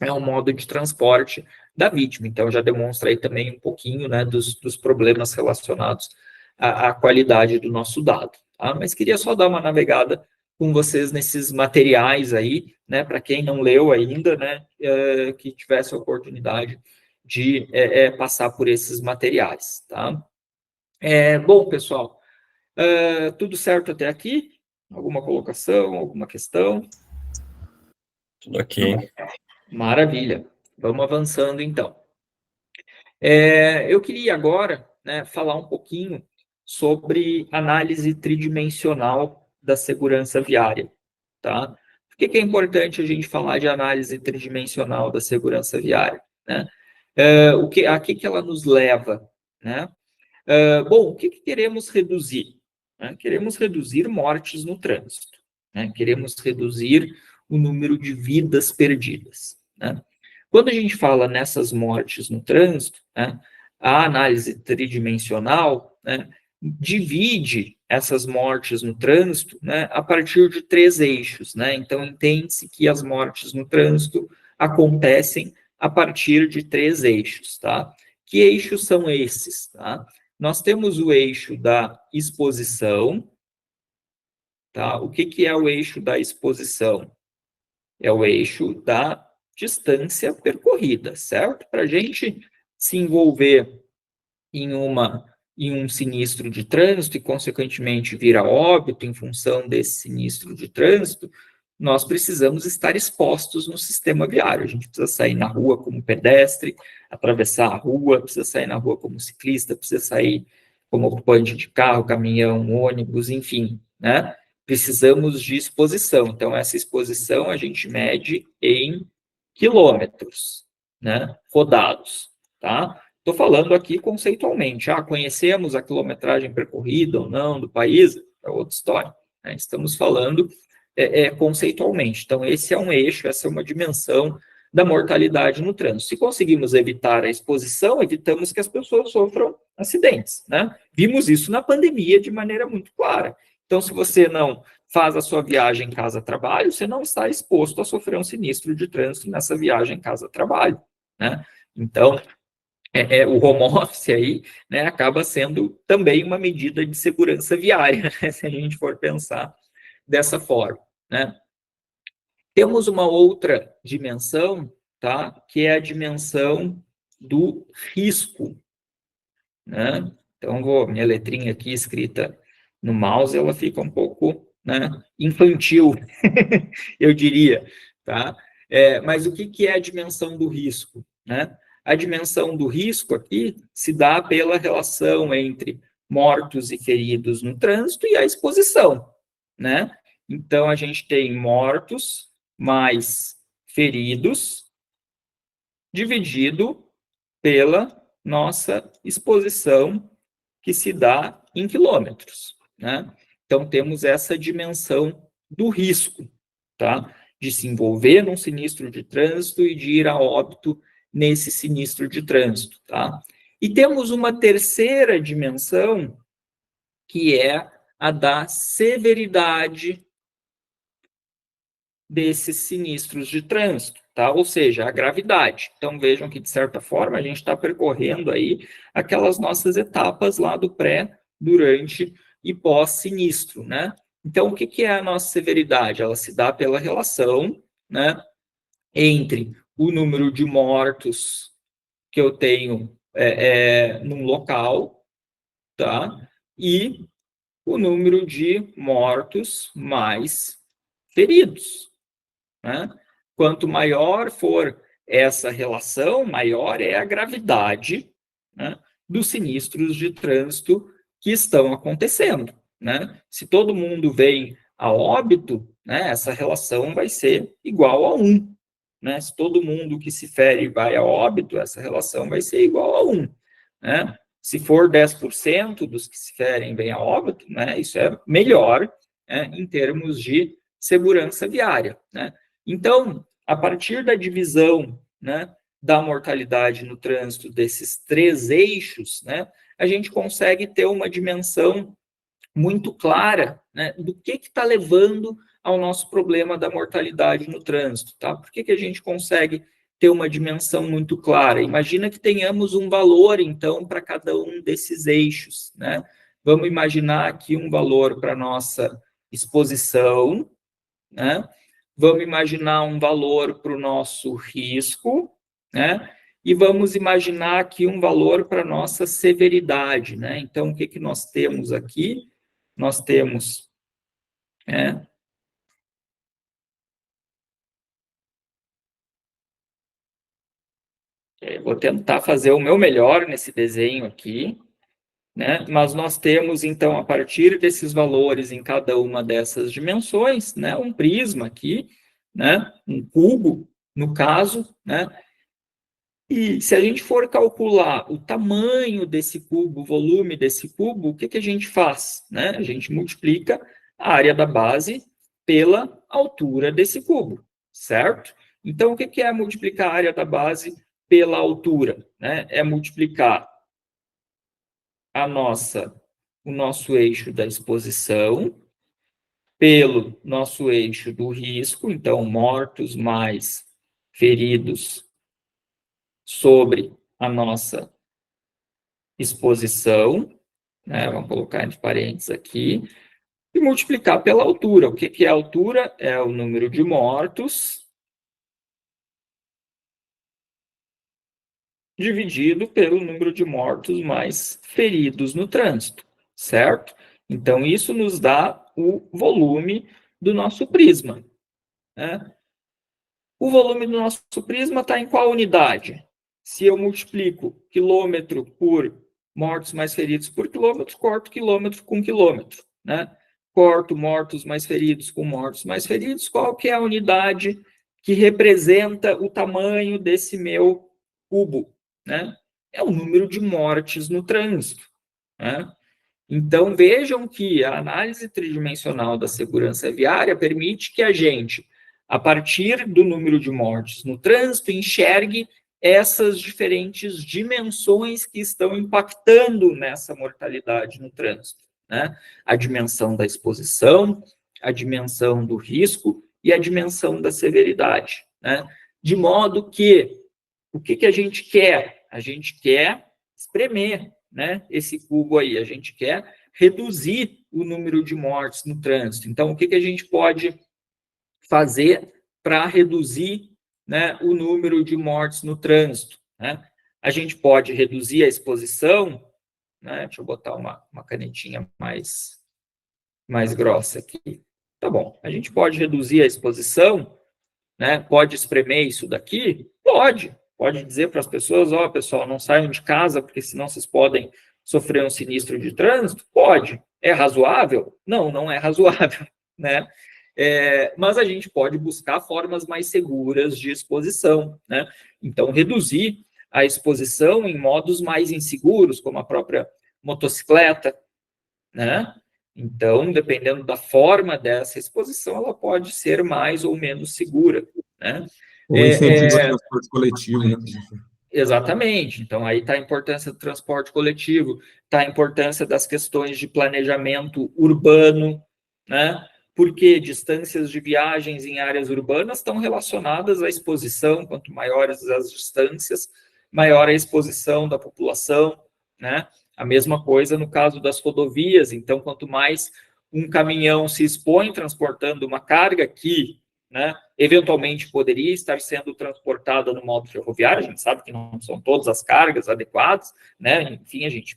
o modo de transporte da vítima. Então, já demonstra aí também um pouquinho, né, dos problemas relacionados à qualidade do nosso dado. Tá? Mas queria só dar uma navegada com vocês nesses materiais aí, né, para quem não leu ainda, né, que tivesse a oportunidade de passar por esses materiais, tá? Bom, pessoal, tudo certo até aqui? Alguma colocação, alguma questão? Tudo aqui. Maravilha. Vamos avançando, então. Eu queria agora, né, falar um pouquinho sobre análise tridimensional da segurança viária, tá? Por que é importante a gente falar de análise tridimensional da segurança viária, né? A que ela nos leva, né? Bom, o que queremos reduzir? Né? Queremos reduzir mortes no trânsito, né? Queremos reduzir o número de vidas perdidas, né? Quando a gente fala nessas mortes no trânsito, né, a análise tridimensional, né, divide essas mortes no trânsito, né, a partir de 3 eixos, né? Então, entende-se que as mortes no trânsito acontecem a partir de 3 eixos, tá? Que eixos são esses, tá? Nós temos o eixo da exposição, tá? O que é o eixo da exposição? É o eixo da distância percorrida, certo? Para a gente se envolver em um sinistro de trânsito e, consequentemente, vir a óbito em função desse sinistro de trânsito, nós precisamos estar expostos no sistema viário. A gente precisa sair na rua como pedestre, atravessar a rua, precisa sair na rua como ciclista, precisa sair como ocupante de carro, caminhão, ônibus, enfim, né? Precisamos de exposição. Então, essa exposição a gente mede em quilômetros, né, rodados, tá? Estou falando aqui conceitualmente. Conhecemos a quilometragem percorrida ou não do país? É outra história, né? Estamos falando conceitualmente. Então, esse é um eixo, essa é uma dimensão da mortalidade no trânsito. Se conseguimos evitar a exposição, evitamos que as pessoas sofram acidentes, né? Vimos isso na pandemia de maneira muito clara. Então, se você não faz a sua viagem casa-trabalho, você não está exposto a sofrer um sinistro de trânsito nessa viagem casa-trabalho, né? Então, o home office aí, né, acaba sendo também uma medida de segurança viária, né, se a gente for pensar dessa forma, né? Temos uma outra dimensão, tá, que é a dimensão do risco, né? Então, minha letrinha aqui escrita no mouse, ela fica um pouco, né, infantil, eu diria, tá? Mas o que é a dimensão do risco, né? A dimensão do risco aqui se dá pela relação entre mortos e feridos no trânsito e a exposição, né? Então, a gente tem mortos mais feridos dividido pela nossa exposição, que se dá em quilômetros, né? Então, temos essa dimensão do risco, tá? De se envolver num sinistro de trânsito e de ir a óbito nesse sinistro de trânsito, tá? E temos uma terceira dimensão, que é a da severidade desses sinistros de trânsito, tá? Ou seja, a gravidade. Então, vejam que, de certa forma, a gente está percorrendo aí aquelas nossas etapas lá do pré, durante e pós-sinistro, né? Então, o que é a nossa severidade? Ela se dá pela relação, né, entre o número de mortos que eu tenho num local, tá? E o número de mortos mais feridos, né? Quanto maior for essa relação, maior é a gravidade, né, dos sinistros de trânsito que estão acontecendo, né? Se todo mundo vem a óbito, né, essa relação vai ser igual a 1, né? Se todo mundo que se fere vai a óbito, essa relação vai ser igual a 1, né? Se for 10% dos que se ferem vem a óbito, né, isso é melhor, né, em termos de segurança viária, né? Então, a partir da divisão, né, da mortalidade no trânsito desses 3 eixos, né, a gente consegue ter uma dimensão muito clara, né, do que está levando ao nosso problema da mortalidade no trânsito, tá? Por que a gente consegue ter uma dimensão muito clara? Imagina que tenhamos um valor, então, para cada um desses eixos, né? Vamos imaginar aqui um valor para a nossa exposição, né? Vamos imaginar um valor para o nosso risco, né? E vamos imaginar aqui um valor para a nossa severidade, né? Então, o que nós temos aqui? Nós temos... vou tentar fazer o meu melhor nesse desenho aqui, né? Mas nós temos, então, a partir desses valores em cada uma dessas dimensões, né? Um prisma aqui, né? Um cubo, no caso, né? E se a gente for calcular o tamanho desse cubo, o volume desse cubo, o que a gente faz? Né? A gente multiplica a área da base pela altura desse cubo, certo? Então, o que é multiplicar a área da base pela altura? Né? É multiplicar o nosso eixo da exposição pelo nosso eixo do risco, então, mortos mais feridos sobre a nossa exposição, né? Vamos colocar entre parênteses aqui, e multiplicar pela altura. O que é a altura? É o número de mortos dividido pelo número de mortos mais feridos no trânsito, certo? Então, isso nos dá o volume do nosso prisma, né? O volume do nosso prisma está em qual unidade? Se eu multiplico quilômetro por mortos mais feridos por quilômetro, corto quilômetro com quilômetro, né? Corto mortos mais feridos com mortos mais feridos, qual que é a unidade que representa o tamanho desse meu cubo, né? É o número de mortes no trânsito, né? Então, vejam que a análise tridimensional da segurança viária permite que a gente, a partir do número de mortes no trânsito, enxergue essas diferentes dimensões que estão impactando nessa mortalidade no trânsito, né? A dimensão da exposição, a dimensão do risco e a dimensão da severidade, né? De modo que, o que a gente quer? A gente quer espremer, né, esse cubo aí, a gente quer reduzir o número de mortes no trânsito. Então, o que a gente pode fazer para reduzir, né, o número de mortes no trânsito, né? A gente pode reduzir a exposição, né? Deixa eu botar uma canetinha mais grossa aqui. Tá bom, a gente pode reduzir a exposição, né? Pode espremer isso daqui? Pode dizer para as pessoas, ó, pessoal, não saiam de casa, porque senão vocês podem sofrer um sinistro de trânsito? Pode. É razoável? Não, não é razoável, né? Mas a gente pode buscar formas mais seguras de exposição, né? Então, reduzir a exposição em modos mais inseguros, como a própria motocicleta, né? Então, dependendo da forma dessa exposição, ela pode ser mais ou menos segura, né? Ou incentivo ao transporte coletivo, né? Exatamente. Então, aí está a importância do transporte coletivo, está a importância das questões de planejamento urbano, né? Porque distâncias de viagens em áreas urbanas estão relacionadas à exposição. Quanto maiores as distâncias, maior a exposição da população, né? A mesma coisa no caso das rodovias. Então, quanto mais um caminhão se expõe transportando uma carga que, né, eventualmente poderia estar sendo transportada no modo ferroviário, a gente sabe que não são todas as cargas adequadas, né? Enfim, a gente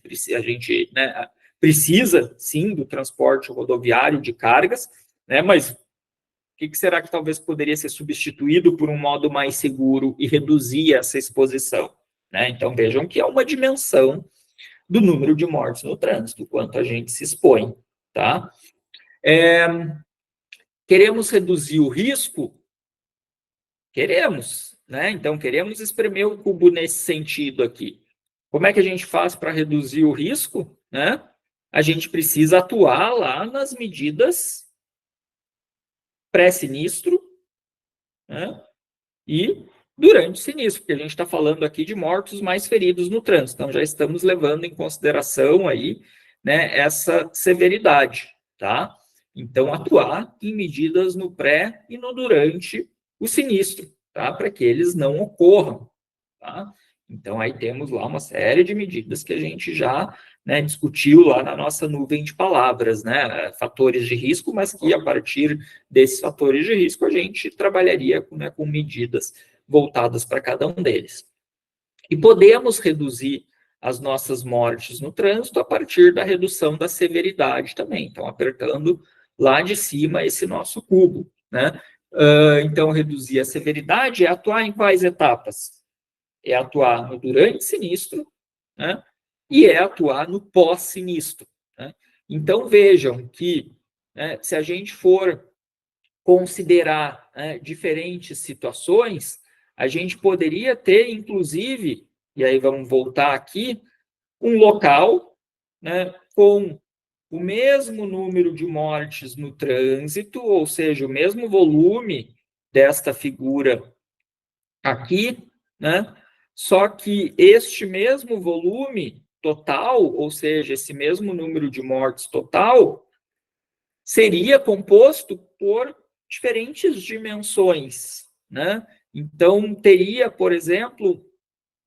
precisa, sim, do transporte rodoviário de cargas, né? Mas o que será que talvez poderia ser substituído por um modo mais seguro e reduzir essa exposição, né? Então, vejam que é uma dimensão do número de mortes no trânsito, quanto a gente se expõe, tá? Queremos reduzir o risco? Queremos, né? Então, queremos espremer o cubo nesse sentido aqui. Como é que a gente faz para reduzir o risco, né? A gente precisa atuar lá nas medidas pré-sinistro, né? E durante o sinistro, porque a gente está falando aqui de mortos mais feridos no trânsito. Então, já estamos levando em consideração aí, né, essa severidade, tá? Então, atuar em medidas no pré e no durante o sinistro, tá? Para que eles não ocorram, tá? Então, aí temos lá uma série de medidas que a gente já, né, discutiu lá na nossa nuvem de palavras, né? Fatores de risco, mas que a partir desses fatores de risco a gente trabalharia, né, com medidas voltadas para cada um deles. E podemos reduzir as nossas mortes no trânsito a partir da redução da severidade também. Então, apertando lá de cima esse nosso cubo, né? Então, reduzir a severidade é atuar em quais etapas? É atuar no durante sinistro, né? E é atuar no pós-sinistro, né? Então, vejam que, né, se a gente for considerar, né, diferentes situações, a gente poderia ter, inclusive, e aí vamos voltar aqui, um local, né, com o mesmo número de mortes no trânsito, ou seja, o mesmo volume desta figura aqui, né? Só que este mesmo volume total, ou seja, esse mesmo número de mortes total, seria composto por diferentes dimensões, né? Então, teria, por exemplo,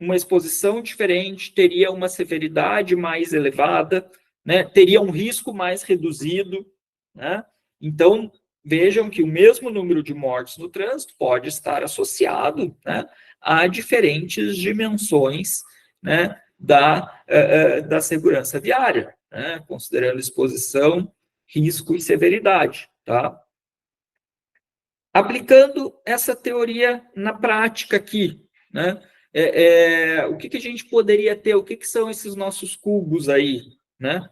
uma exposição diferente, teria uma severidade mais elevada, né? Teria um risco mais reduzido, né? Então, vejam que o mesmo número de mortes no trânsito pode estar associado, né, a diferentes dimensões, né, da segurança viária, né, considerando exposição, risco e severidade, tá? Aplicando essa teoria na prática aqui, né? O que a gente poderia ter? O que são esses nossos cubos aí, né?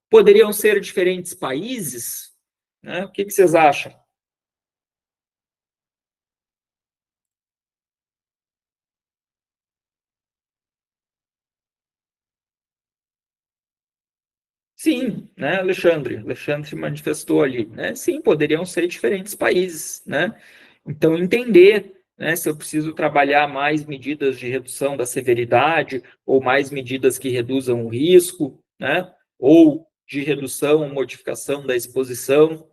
Poderiam ser diferentes países, né? O que vocês acham? Sim, né, Alexandre? Alexandre se manifestou ali, né? Sim, poderiam ser diferentes países, né? Então, entender, né, se eu preciso trabalhar mais medidas de redução da severidade, ou mais medidas que reduzam o risco, né? Ou de redução ou modificação da exposição.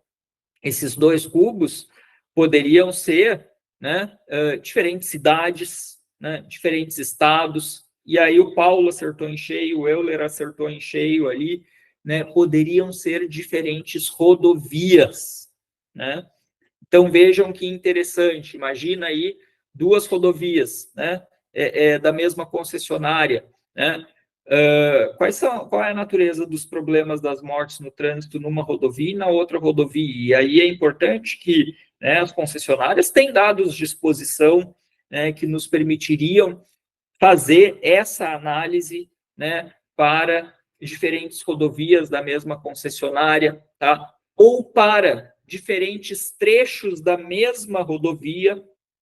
Esses dois cubos poderiam ser, né, diferentes cidades, né, diferentes estados, e aí o Paulo acertou em cheio, o Euler acertou em cheio ali, né, poderiam ser diferentes rodovias, né? Então, vejam que interessante, imagina aí duas rodovias, né, da mesma concessionária, né? Qual é a natureza dos problemas das mortes no trânsito numa rodovia e na outra rodovia? E aí é importante que, né, as concessionárias têm dados de exposição, né, que nos permitiriam fazer essa análise, né, para diferentes rodovias da mesma concessionária, tá? Ou para diferentes trechos da mesma rodovia,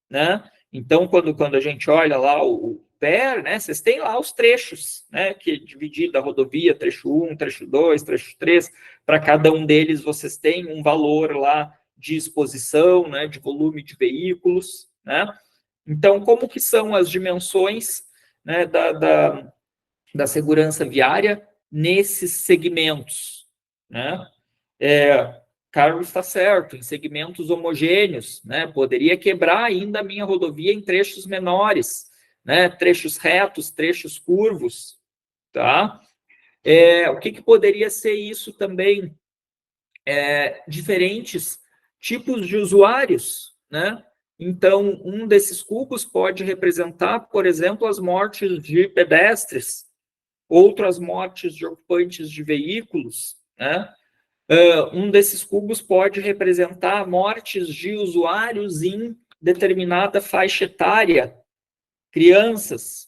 né? Então, quando a gente olha lá o PER, né, vocês têm lá os trechos, né, que é dividido a rodovia, trecho 1, trecho 2, trecho 3, para cada um deles vocês têm um valor lá de exposição, né, de volume de veículos, né? Então, como que são as dimensões, né, da segurança viária nesses segmentos, né? Carlos está certo, em segmentos homogêneos, né? Poderia quebrar ainda a minha rodovia em trechos menores, né? Trechos retos, trechos curvos, tá? O que poderia ser isso também? Diferentes tipos de usuários, né? Então, um desses cubos pode representar, por exemplo, as mortes de pedestres, outras mortes de ocupantes de veículos, né? Um desses cubos pode representar mortes de usuários em determinada faixa etária, crianças,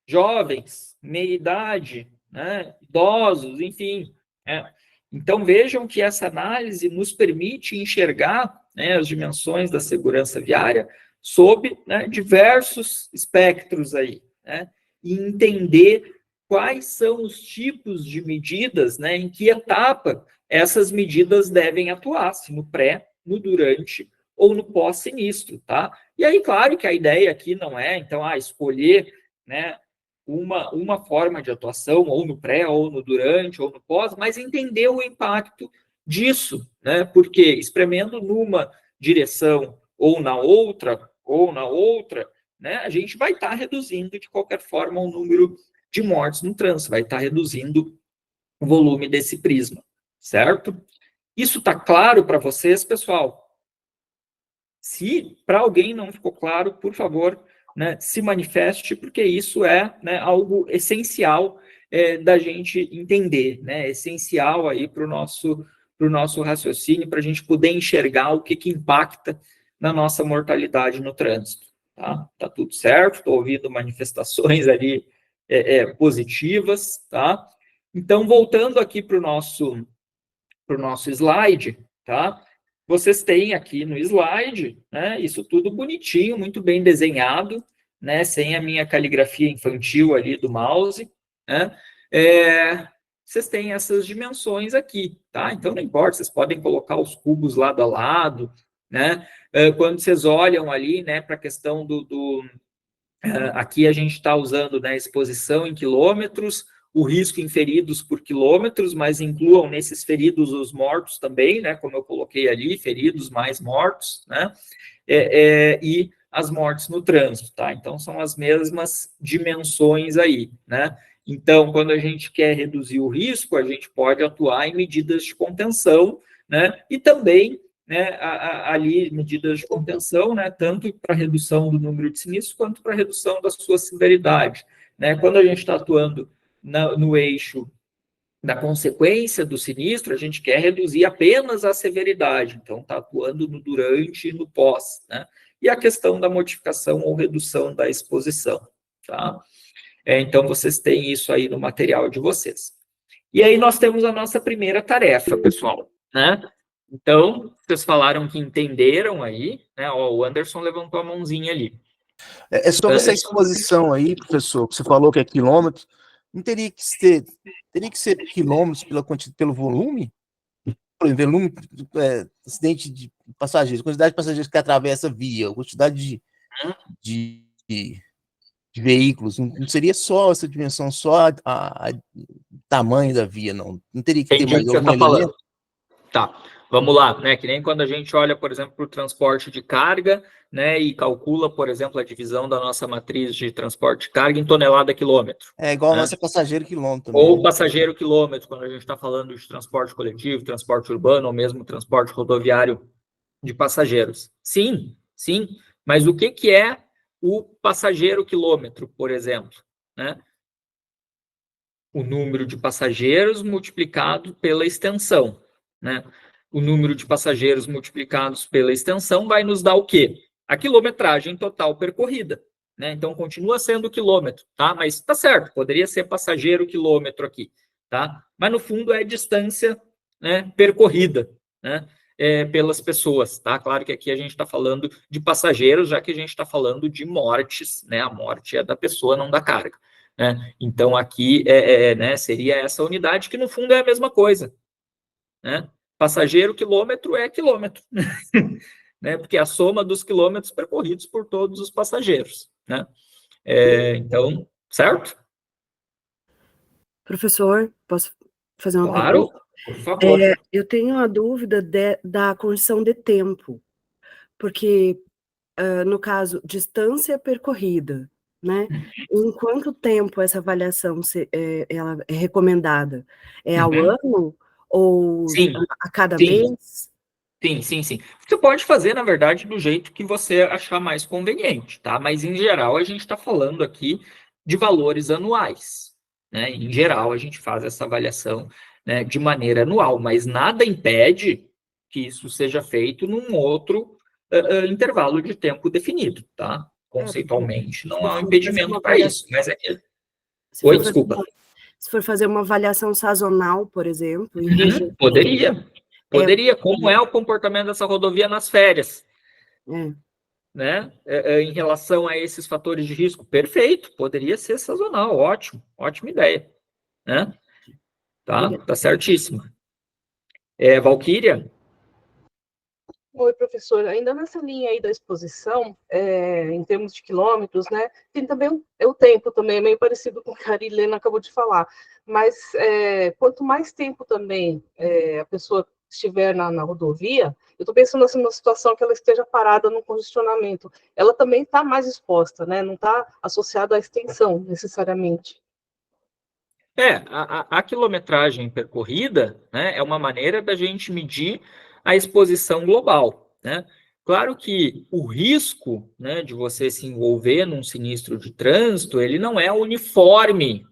jovens, meia-idade, né? Idosos, enfim. Né? Então, vejam que essa análise nos permite enxergar, né, as dimensões da segurança viária sob, né, diversos espectros aí, né? E entender quais são os tipos de medidas, né, em que etapa essas medidas devem atuar, se no pré, no durante ou no pós-sinistro, tá? E aí, claro que a ideia aqui não é, então, escolher, né, uma forma de atuação, ou no pré, ou no durante, ou no pós, mas entender o impacto disso, né? Porque espremendo numa direção ou na outra, né, a gente vai estar reduzindo, de qualquer forma, o número de mortes no trânsito, vai estar reduzindo o volume desse prisma, certo? Isso está claro para vocês, pessoal? Se para alguém não ficou claro, por favor, né, se manifeste, porque isso é, né, algo essencial da gente entender, né, essencial aí para o nosso raciocínio, para a gente poder enxergar o que impacta na nossa mortalidade no trânsito. Tá tudo certo, estou ouvindo manifestações ali positivas, tá? Então, voltando aqui para o nosso slide, tá? Vocês têm aqui no slide, né, isso tudo bonitinho, muito bem desenhado, né, sem a minha caligrafia infantil ali do mouse, né, vocês têm essas dimensões aqui, tá? Então, não importa, vocês podem colocar os cubos lado a lado, né? Quando vocês olham ali, né, para a questão aqui a gente está usando, né, exposição em quilômetros, o risco em feridos por quilômetros, mas incluam nesses feridos os mortos também, né, como eu coloquei ali, feridos mais mortos, né, e as mortes no trânsito, tá? Então, são as mesmas dimensões aí, né? Então, quando a gente quer reduzir o risco, a gente pode atuar em medidas de contenção, né, e também, né, ali medidas de contenção, né, tanto para redução do número de sinistros, quanto para redução da sua severidade, né? Quando a gente está atuando no eixo da consequência do sinistro, a gente quer reduzir apenas a severidade, então está atuando no durante e no pós, né? E a questão da modificação ou redução da exposição, tá? Então, vocês têm isso aí no material de vocês. E aí, nós temos a nossa primeira tarefa, pessoal, né? Então, vocês falaram que entenderam aí, né? Ó, o Anderson levantou a mãozinha ali. Sobre essa exposição aí, professor, que você falou que é quilômetro, não teria que ser quilômetros pelo volume? Por exemplo, volume, acidente de passageiros, quantidade de passageiros que atravessa a via, quantidade de veículos, não seria só essa dimensão, só a tamanho da via, não teria que ter mais algum elemento? Tá, vamos lá, né, que nem quando a gente olha, por exemplo, para o transporte de carga, né, e calcula, por exemplo, a divisão da nossa matriz de transporte de carga em tonelada quilômetro. É igual né? a nossa passageiro quilômetro também. Ou passageiro quilômetro, quando a gente está falando de transporte coletivo, transporte urbano, ou mesmo transporte rodoviário de passageiros. Sim, mas o que é o passageiro quilômetro, por exemplo, né? O número de passageiros multiplicado pela extensão, né? O número de passageiros multiplicados pela extensão vai nos dar o quê? A quilometragem total percorrida, né? Então, continua sendo quilômetro, tá? Mas tá certo, poderia ser passageiro quilômetro aqui, tá? Mas, no fundo, é distância, né, percorrida, né? Pelas pessoas, tá? Claro que aqui a gente está falando de passageiros, já que a gente está falando de mortes, né? A morte é da pessoa, não da carga. Né? Então, aqui né, seria essa unidade, que no fundo é a mesma coisa. Né? Passageiro, quilômetro é quilômetro. Né? Porque é a soma dos quilômetros percorridos por todos os passageiros. Né? Então, certo? Professor, posso fazer uma Claro, pergunta? por favor. Eu tenho a dúvida da condição de tempo, porque, no caso, distância percorrida, né? Em quanto tempo essa avaliação ela é recomendada? É ao ano ou Sim, a cada mês? Sim. Você pode fazer, na verdade, do jeito que você achar mais conveniente, tá? Mas, em geral, a gente está falando aqui de valores anuais, né? Em geral, a gente faz essa avaliação, né, de maneira anual, mas nada impede que isso seja feito num outro intervalo de tempo definido, tá? Conceitualmente, não há um impedimento para isso, mas Oi, desculpa. Se for fazer uma avaliação sazonal, por exemplo... Poderia. Como é o comportamento dessa rodovia nas férias? Né? Em relação a esses fatores de risco? Perfeito, poderia ser sazonal, ótima ideia. Né? Tá certíssimo. Valquíria? Oi, professor. Ainda nessa linha aí da exposição, em termos de quilômetros, né? Tem também o tempo também, é meio parecido com o que a Arilena acabou de falar. Mas quanto mais tempo também a pessoa estiver na rodovia, eu estou pensando assim, numa situação que ela esteja parada no congestionamento, ela também está mais exposta, né? Não está associada à extensão, necessariamente. A quilometragem percorrida, né, é uma maneira da gente medir a exposição global, né? Claro que o risco, né, de você se envolver num sinistro de trânsito, ele não é uniforme,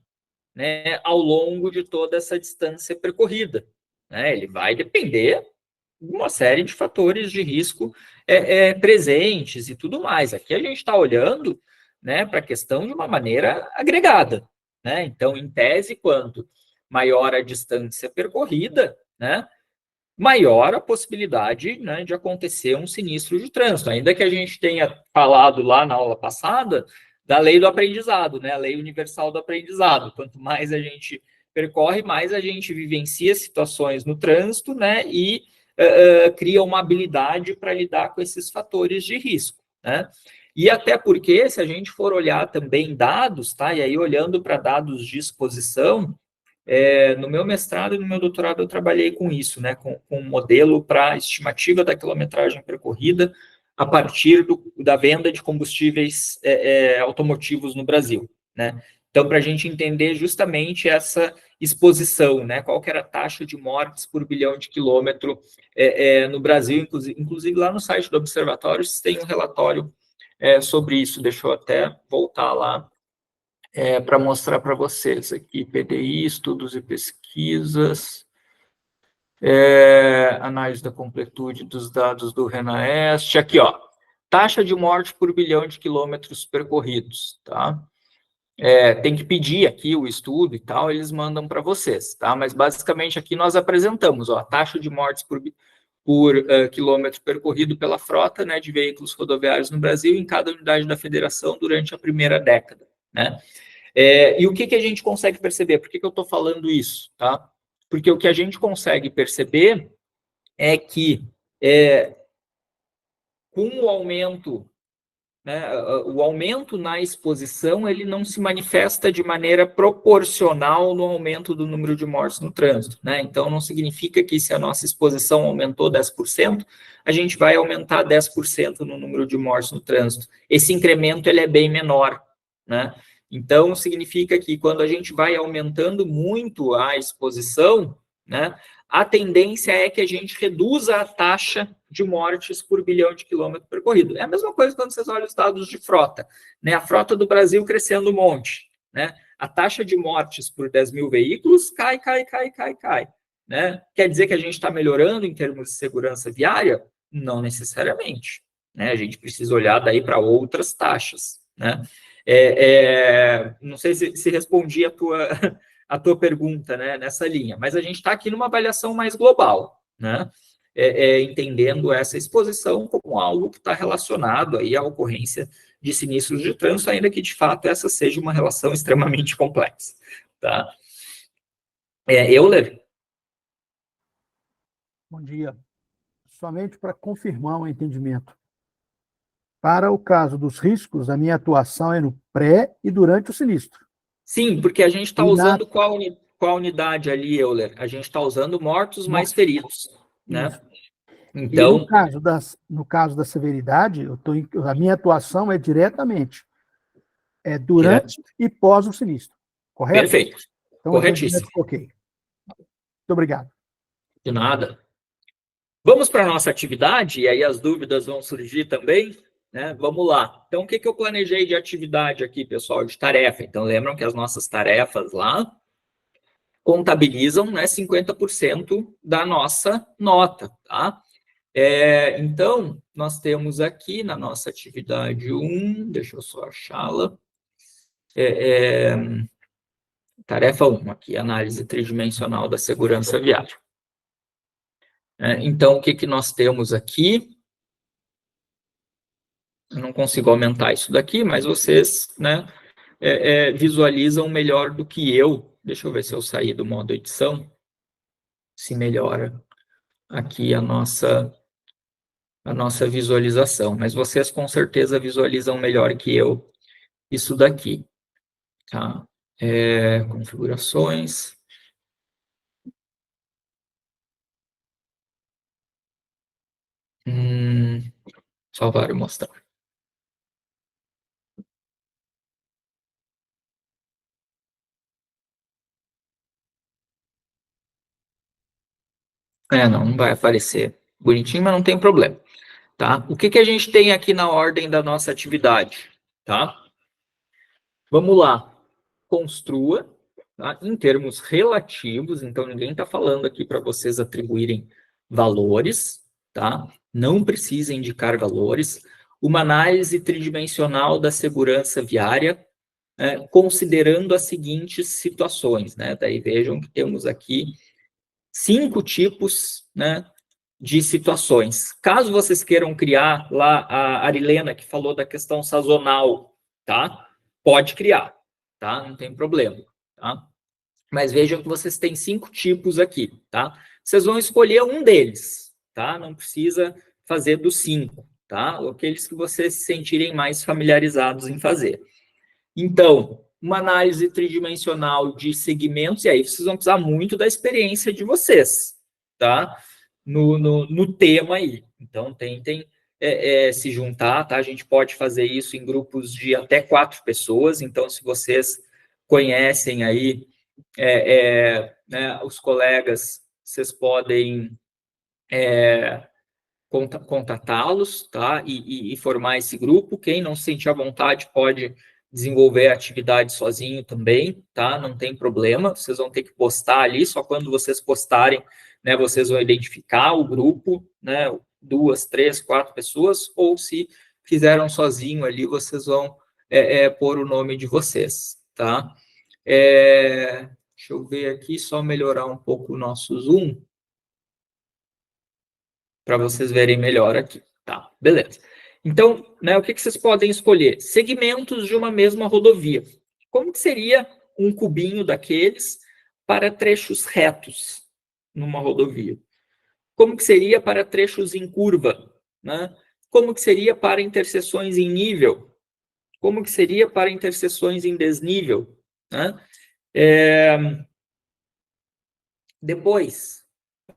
né, ao longo de toda essa distância percorrida, né? Ele vai depender de uma série de fatores de risco presentes e tudo mais. Aqui a gente está olhando, né, para a questão de uma maneira agregada, né? Então, em tese, quanto maior a distância percorrida, né, maior a possibilidade, né, de acontecer um sinistro de trânsito. Ainda que a gente tenha falado lá na aula passada da lei do aprendizado, né, a lei universal do aprendizado. Quanto mais a gente percorre, mais a gente vivencia situações no trânsito, né, e cria uma habilidade para lidar com esses fatores de risco, né? E até porque, se a gente for olhar também dados, tá? E aí olhando para dados de exposição, no meu mestrado e no meu doutorado eu trabalhei com isso, né? Com um modelo para estimativa da quilometragem percorrida a partir da venda de combustíveis automotivos no Brasil, né? Então, para a gente entender justamente essa exposição, né? Qual que era a taxa de mortes por bilhão de quilômetro no Brasil, inclusive lá no site do Observatório tem um relatório sobre isso. Deixa eu até voltar lá para mostrar para vocês aqui. PDI, estudos e pesquisas, análise da completude dos dados do RENAEST. Aqui, ó, taxa de morte por bilhão de quilômetros percorridos, tá? Tem que pedir aqui o estudo e tal, eles mandam para vocês, tá? Mas basicamente aqui nós apresentamos, ó, a taxa de mortes por quilômetro percorrido pela frota, né, de veículos rodoviários no Brasil em cada unidade da federação durante a primeira década, né? E o que a gente consegue perceber? Por que eu estou falando isso, tá? Porque o que a gente consegue perceber é que com o aumento, né, o aumento na exposição, ele não se manifesta de maneira proporcional no aumento do número de mortes no trânsito, né? Então, não significa que se a nossa exposição aumentou 10%, a gente vai aumentar 10% no número de mortes no trânsito. Esse incremento, ele é bem menor, né? Então, significa que quando a gente vai aumentando muito a exposição, né, a tendência é que a gente reduza a taxa de mortes por bilhão de quilômetro percorrido. É a mesma coisa quando vocês olham os dados de frota, né? A frota do Brasil crescendo um monte, né? A taxa de mortes por 10 mil veículos cai, né? Quer dizer que a gente está melhorando em termos de segurança viária? Não necessariamente, né? A gente precisa olhar daí para outras taxas, né? Não sei se respondi a tua pergunta, né, nessa linha, mas a gente está aqui numa avaliação mais global, né? Entendendo essa exposição como algo que está relacionado aí à ocorrência de sinistros de trânsito, ainda que, de fato, essa seja uma relação extremamente complexa, tá? Euler? Bom dia. Somente para confirmar o entendimento. Para o caso dos riscos, a minha atuação é no pré e durante o sinistro. Sim, porque a gente está usando qual unidade ali, Euler? A gente está usando mortos mais feridos, né? Então, no caso da severidade, a minha atuação é diretamente durante e pós o sinistro, correto? Perfeito. Então, corretíssimo. Ok. Muito obrigado. De nada. Vamos para a nossa atividade, e aí as dúvidas vão surgir também, né? Vamos lá. Então, o que eu planejei de atividade aqui, pessoal, de tarefa? Então, lembram que as nossas tarefas lá contabilizam, né, 50% da nossa nota, tá? Então, nós temos aqui na nossa atividade 1, deixa eu só achá-la, tarefa 1, aqui, análise tridimensional da segurança viária. Então, o que nós temos aqui? Eu não consigo aumentar isso daqui, mas vocês, né, visualizam melhor do que eu. Deixa eu ver se eu sair do modo edição, se melhora aqui a nossa visualização, mas vocês com certeza visualizam melhor que eu isso daqui, tá? Configurações. Salvar e mostrar. Não vai aparecer bonitinho, mas não tem problema, tá? O que a gente tem aqui na ordem da nossa atividade, tá? Vamos lá. Construa, tá? Em termos relativos, então ninguém está falando aqui para vocês atribuírem valores, tá? Não precisa indicar valores. Uma análise tridimensional da segurança viária, considerando as seguintes situações, né? Daí vejam que temos aqui 5 tipos, né, de situações. Caso vocês queiram criar lá a Arilena, que falou da questão sazonal, tá? Pode criar, tá? Não tem problema, tá? Mas vejam que vocês têm 5 tipos aqui, tá? Vocês vão escolher um deles, tá? Não precisa fazer dos 5, tá? Aqueles que vocês se sentirem mais familiarizados em fazer. Então, uma análise tridimensional de segmentos, e aí vocês vão precisar muito da experiência de vocês, tá? No tema aí. Então, tentem se juntar, tá? A gente pode fazer isso em grupos de até 4 pessoas, então, se vocês conhecem aí né, os colegas, vocês podem contatá-los, tá? E formar esse grupo. Quem não se sentir à vontade pode desenvolver a atividade sozinho também, tá? Não tem problema, vocês vão ter que postar ali, só quando vocês postarem, né, vocês vão identificar o grupo, né, 2, 3, 4 pessoas, ou se fizeram sozinho ali, vocês vão pôr o nome de vocês, tá? Deixa eu ver aqui, só melhorar um pouco o nosso Zoom, para vocês verem melhor aqui, tá? Beleza. Então, né, o que vocês podem escolher? Segmentos de uma mesma rodovia. Como que seria um cubinho daqueles para trechos retos numa rodovia? Como que seria para trechos em curva? Né? Como que seria para interseções em nível? Como que seria para interseções em desnível? Né? Depois,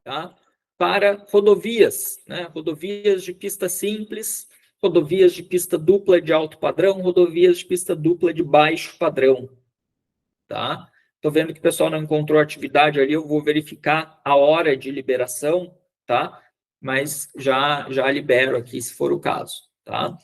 tá? Para rodovias, né? Rodovias de pista simples, rodovias de pista dupla de alto padrão, rodovias de pista dupla de baixo padrão, tá? Tô vendo que o pessoal não encontrou atividade ali, eu vou verificar a hora de liberação, tá? Mas já libero aqui, se for o caso, tá?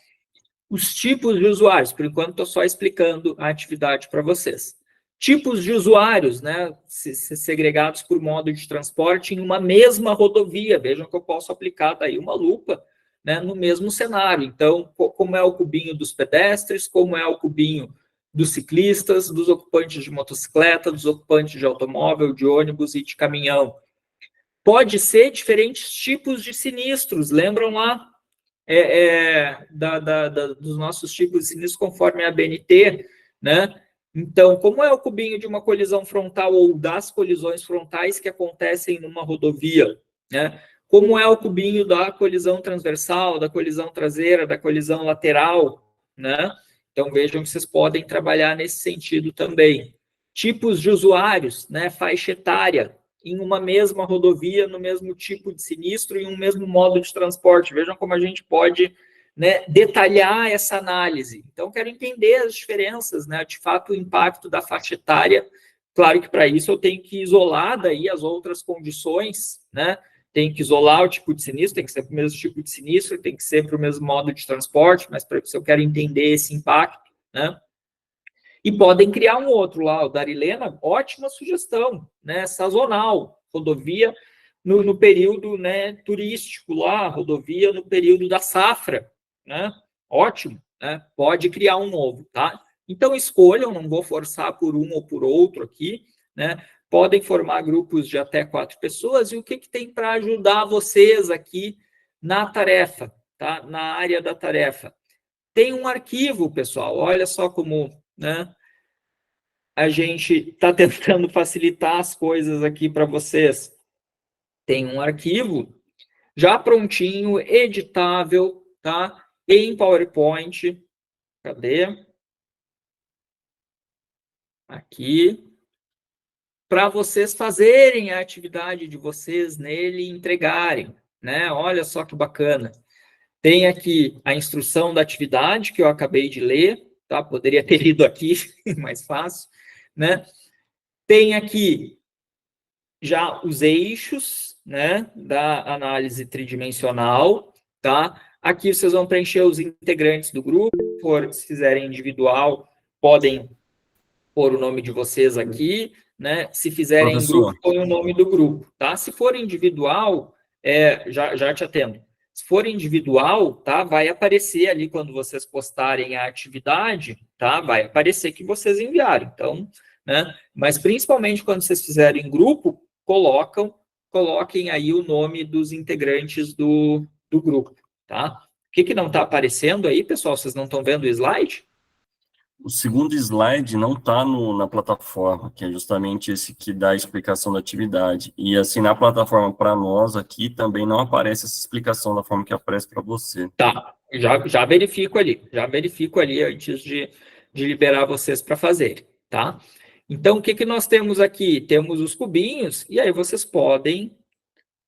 Os tipos de usuários, por enquanto estou só explicando a atividade para vocês. Tipos de usuários, né, segregados por modo de transporte em uma mesma rodovia. Vejam que eu posso aplicar daí uma lupa, né, no mesmo cenário. Então, como é o cubinho dos pedestres, como é o cubinho dos ciclistas, dos ocupantes de motocicleta, dos ocupantes de automóvel, de ônibus e de caminhão. Pode ser diferentes tipos de sinistros. Lembram lá dos nossos tipos de sinistros conforme a BNT, né? Então, como é o cubinho de uma colisão frontal ou das colisões frontais que acontecem numa rodovia, né? Como é o cubinho da colisão transversal, da colisão traseira, da colisão lateral, né? Então, vejam que vocês podem trabalhar nesse sentido também. Tipos de usuários, né? Faixa etária, em uma mesma rodovia, no mesmo tipo de sinistro, em um mesmo modo de transporte. Vejam como a gente pode, né, detalhar essa análise. Então, quero entender as diferenças, né, de fato, o impacto da faixa etária. Claro que para isso eu tenho que isolar daí as outras condições, né? Tem que isolar o tipo de sinistro, tem que ser para o mesmo tipo de sinistro, tem que ser para o mesmo modo de transporte, mas para isso eu quero entender esse impacto, né? E podem criar um outro lá, o da Arilena, ótima sugestão, né? Sazonal, rodovia no período, né, turístico lá, rodovia no período da safra, né? Ótimo, né? Pode criar um novo, tá? Então escolham, não vou forçar por um ou por outro aqui, né? Podem formar grupos de até 4 pessoas, e o que tem para ajudar vocês aqui na tarefa, tá? Na área da tarefa. Tem um arquivo, pessoal, olha só como, né, a gente está tentando facilitar as coisas aqui para vocês. Tem um arquivo já prontinho, editável, tá? Em PowerPoint. Cadê? Aqui. Para vocês fazerem a atividade de vocês nele e entregarem, né? Olha só que bacana. Tem aqui a instrução da atividade que eu acabei de ler, tá? Poderia ter lido aqui, mais fácil, né? Tem aqui já os eixos, né, da análise tridimensional, tá? Aqui vocês vão preencher os integrantes do grupo, se fizerem individual, podem pôr o nome de vocês aqui, né? Se fizerem em grupo, põe o nome do grupo, tá? Se for individual, já te atendo. Se for individual, tá? Vai aparecer ali quando vocês postarem a atividade, tá? Vai aparecer que vocês enviaram. Então, né? Mas principalmente quando vocês fizerem em grupo, coloquem aí o nome dos integrantes do grupo, tá? O que não está aparecendo aí, pessoal? Vocês não estão vendo o slide? O segundo slide não está na plataforma, que é justamente esse que dá a explicação da atividade. E assim, na plataforma para nós aqui também não aparece essa explicação da forma que aparece para você. Tá, já verifico ali antes de liberar vocês para fazerem, tá? Então, o que nós temos aqui? Temos os cubinhos, e aí vocês podem,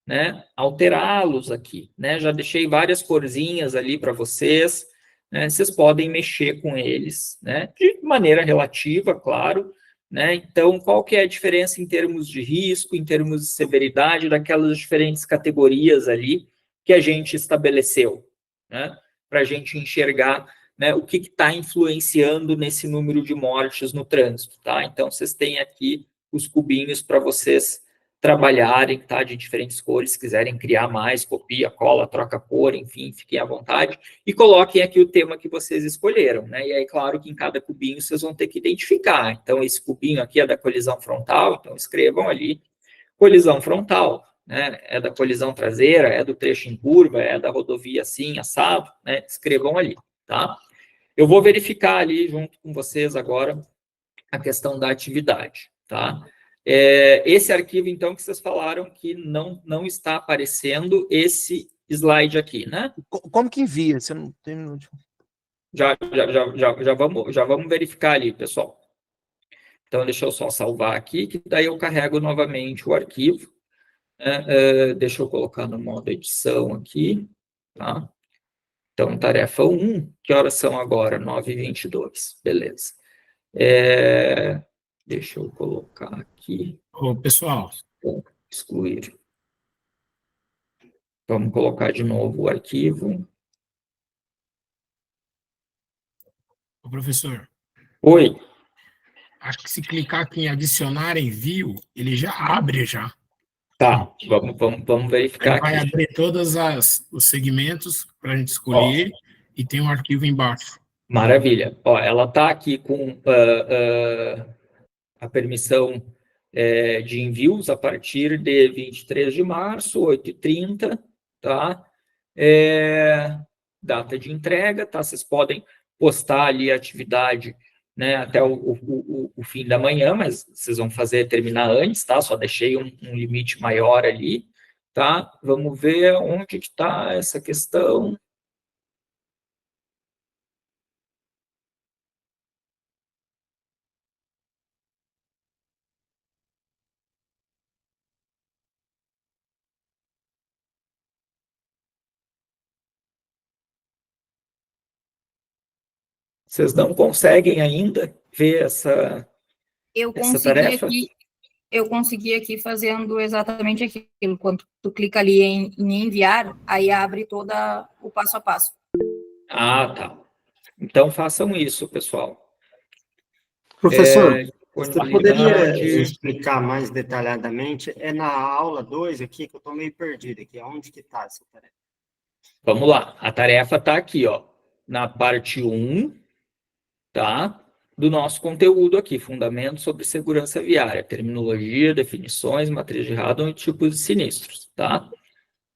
né, alterá-los aqui, né? Já deixei várias corzinhas ali para vocês, né? Vocês podem mexer com eles, né? De maneira relativa, claro, né? Então, qual que é a diferença em termos de risco, em termos de severidade daquelas diferentes categorias ali que a gente estabeleceu, né? Para a gente enxergar, né, o que está influenciando nesse número de mortes no trânsito, tá? Então, vocês têm aqui os cubinhos para vocês trabalharem, tá? De diferentes cores, se quiserem criar mais, copia, cola, troca cor, enfim, fiquem à vontade. E coloquem aqui o tema que vocês escolheram, né? E aí, claro que em cada cubinho vocês vão ter que identificar. Então, esse cubinho aqui é da colisão frontal, então escrevam ali, colisão frontal, né? É da colisão traseira, é do trecho em curva, é da rodovia assim, assado, né? Escrevam ali, tá? Eu vou verificar ali junto com vocês agora a questão da atividade, tá? Esse arquivo, então, que vocês falaram que não está aparecendo esse slide aqui, né? Como que envia? Você não tem... Já vamos verificar ali, pessoal. Então, deixa eu só salvar aqui, que daí eu carrego novamente o arquivo. Deixa eu colocar no modo edição aqui, tá? Então, tarefa 1, que horas são agora? 9h22, beleza. Deixa eu colocar aqui. Ô, pessoal. Excluir. Vamos colocar de novo o arquivo. Ô, professor. Oi. Acho que se clicar aqui em adicionar envio, ele já abre já. Tá, vamos verificar vai aqui. abrir todos os segmentos para a gente escolher e tem um arquivo embaixo. Maravilha. Ó, ela está aqui com a permissão de envios a partir de 23 de março, 8h30, tá? Data de entrega, tá? Vocês podem postar ali a atividade, né, até o fim da manhã, mas vocês vão terminar antes, tá? Só deixei um limite maior ali, tá? Vamos ver onde está essa questão. Vocês não conseguem ainda ver essa tarefa? Eu consegui aqui fazendo exatamente aquilo. Quando tu clica ali em enviar, aí abre todo o passo a passo. Ah, tá. Então façam isso, pessoal. Professor, você poderia explicar mais detalhadamente? É na aula 2 aqui que eu estou meio perdido aqui. Onde que está essa tarefa? Vamos lá. A tarefa está aqui, ó, na parte 1, tá? Do nosso conteúdo aqui, fundamentos sobre segurança viária, terminologia, definições, matriz de radon e tipos de sinistros, tá?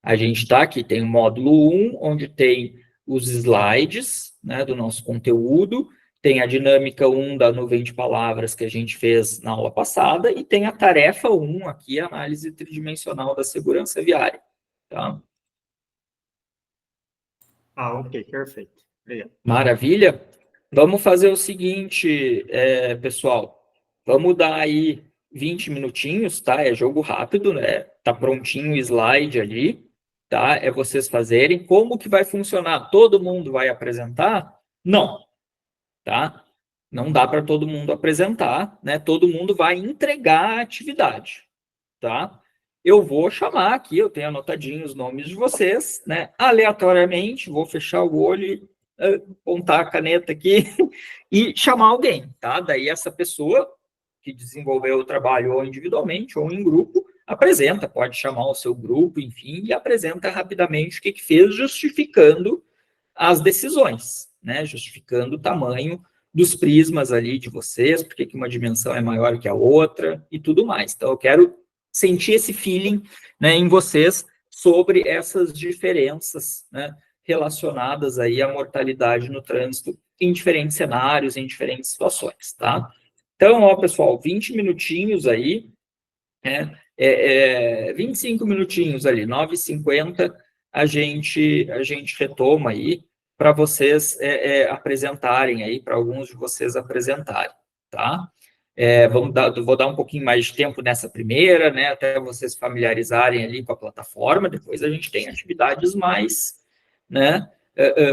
A gente está aqui, tem o módulo 1, onde tem os slides, né, do nosso conteúdo, tem a dinâmica 1 da nuvem de palavras que a gente fez na aula passada, e tem a tarefa 1 aqui, a análise tridimensional da segurança viária, tá? Ok, perfeito. Obrigado. Maravilha. Vamos fazer o seguinte, pessoal. Vamos dar aí 20 minutinhos, tá? É jogo rápido, né? Tá prontinho o slide ali, tá? É vocês fazerem. Como que vai funcionar? Todo mundo vai apresentar? Não, tá? Não dá para todo mundo apresentar, né? Todo mundo vai entregar a atividade, tá? Eu vou chamar aqui, eu tenho anotadinho os nomes de vocês, né? Aleatoriamente, vou fechar o olho, apontar a caneta aqui e chamar alguém, tá? Daí essa pessoa que desenvolveu o trabalho ou individualmente ou em grupo, apresenta, pode chamar o seu grupo, enfim, e apresenta rapidamente o que fez, justificando as decisões, né? Justificando o tamanho dos prismas ali de vocês, porque que uma dimensão é maior que a outra e tudo mais. Então, eu quero sentir esse feeling, né, em vocês sobre essas diferenças, né, relacionadas aí à mortalidade no trânsito em diferentes cenários, em diferentes situações, tá? Então, ó, pessoal, 20 minutinhos aí, né, 25 minutinhos ali, 9h50, a gente retoma aí para vocês apresentarem aí, para alguns de vocês apresentarem, tá? Vou dar um pouquinho mais de tempo nessa primeira, né, até vocês familiarizarem ali com a plataforma, depois a gente tem atividades mais, né,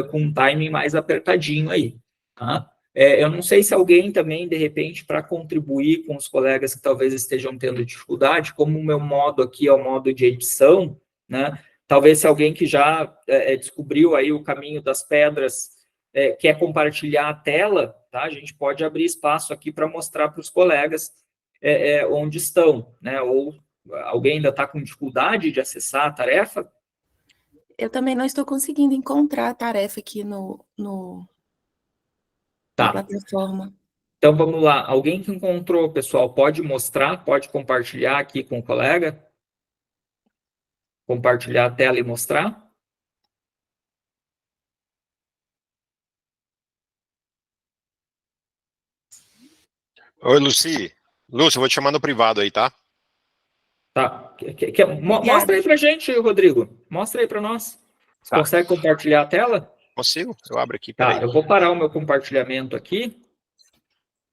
com um timing mais apertadinho aí, tá? Eu não sei se alguém também, de repente, para contribuir com os colegas que talvez estejam tendo dificuldade, como o meu modo aqui é o modo de edição, né? Talvez se alguém que já descobriu aí o caminho das pedras quer compartilhar a tela, tá? A gente pode abrir espaço aqui para mostrar para os colegas onde estão, né? Ou alguém ainda está com dificuldade de acessar a tarefa? Eu também não estou conseguindo encontrar a tarefa aqui na plataforma. Então, vamos lá. Alguém que encontrou, pessoal, pode mostrar, pode compartilhar aqui com o colega? Compartilhar a tela e mostrar? Oi, Luci. Lúcio, eu vou te chamar no privado aí, tá? Tá. Mostra aí pra gente, Rodrigo. Mostra aí para nós. Você consegue compartilhar a tela? Consigo? Eu abro aqui, Tá, peraí. eu vou parar o meu compartilhamento aqui.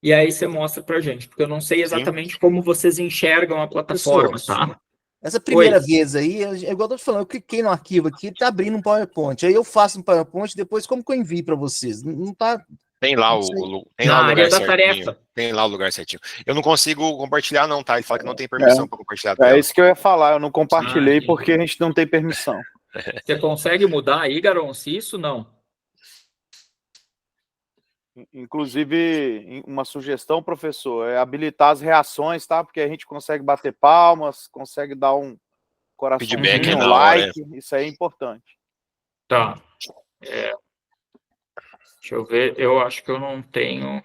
E aí você mostra pra gente, porque eu não sei exatamente como vocês enxergam a plataforma, tá? Essa primeira vez aí, é igual eu tô te falando, eu cliquei no arquivo aqui, tá abrindo um PowerPoint. Aí eu faço um PowerPoint, depois como que eu envio para vocês? Não tá... Tem lá o lugar certinho. Tarefa. Tem lá o lugar certinho. Eu não consigo compartilhar não, tá? Ele fala que não tem permissão para compartilhar a tela. É isso que eu ia falar, eu não compartilhei porque a gente não tem permissão. Você consegue mudar aí, Garon, se isso não? Inclusive, uma sugestão, professor, é habilitar as reações, tá? Porque a gente consegue bater palmas, consegue dar um coraçãozinho, feedback um like, isso aí é importante. Tá. Deixa eu ver, eu acho que eu não tenho...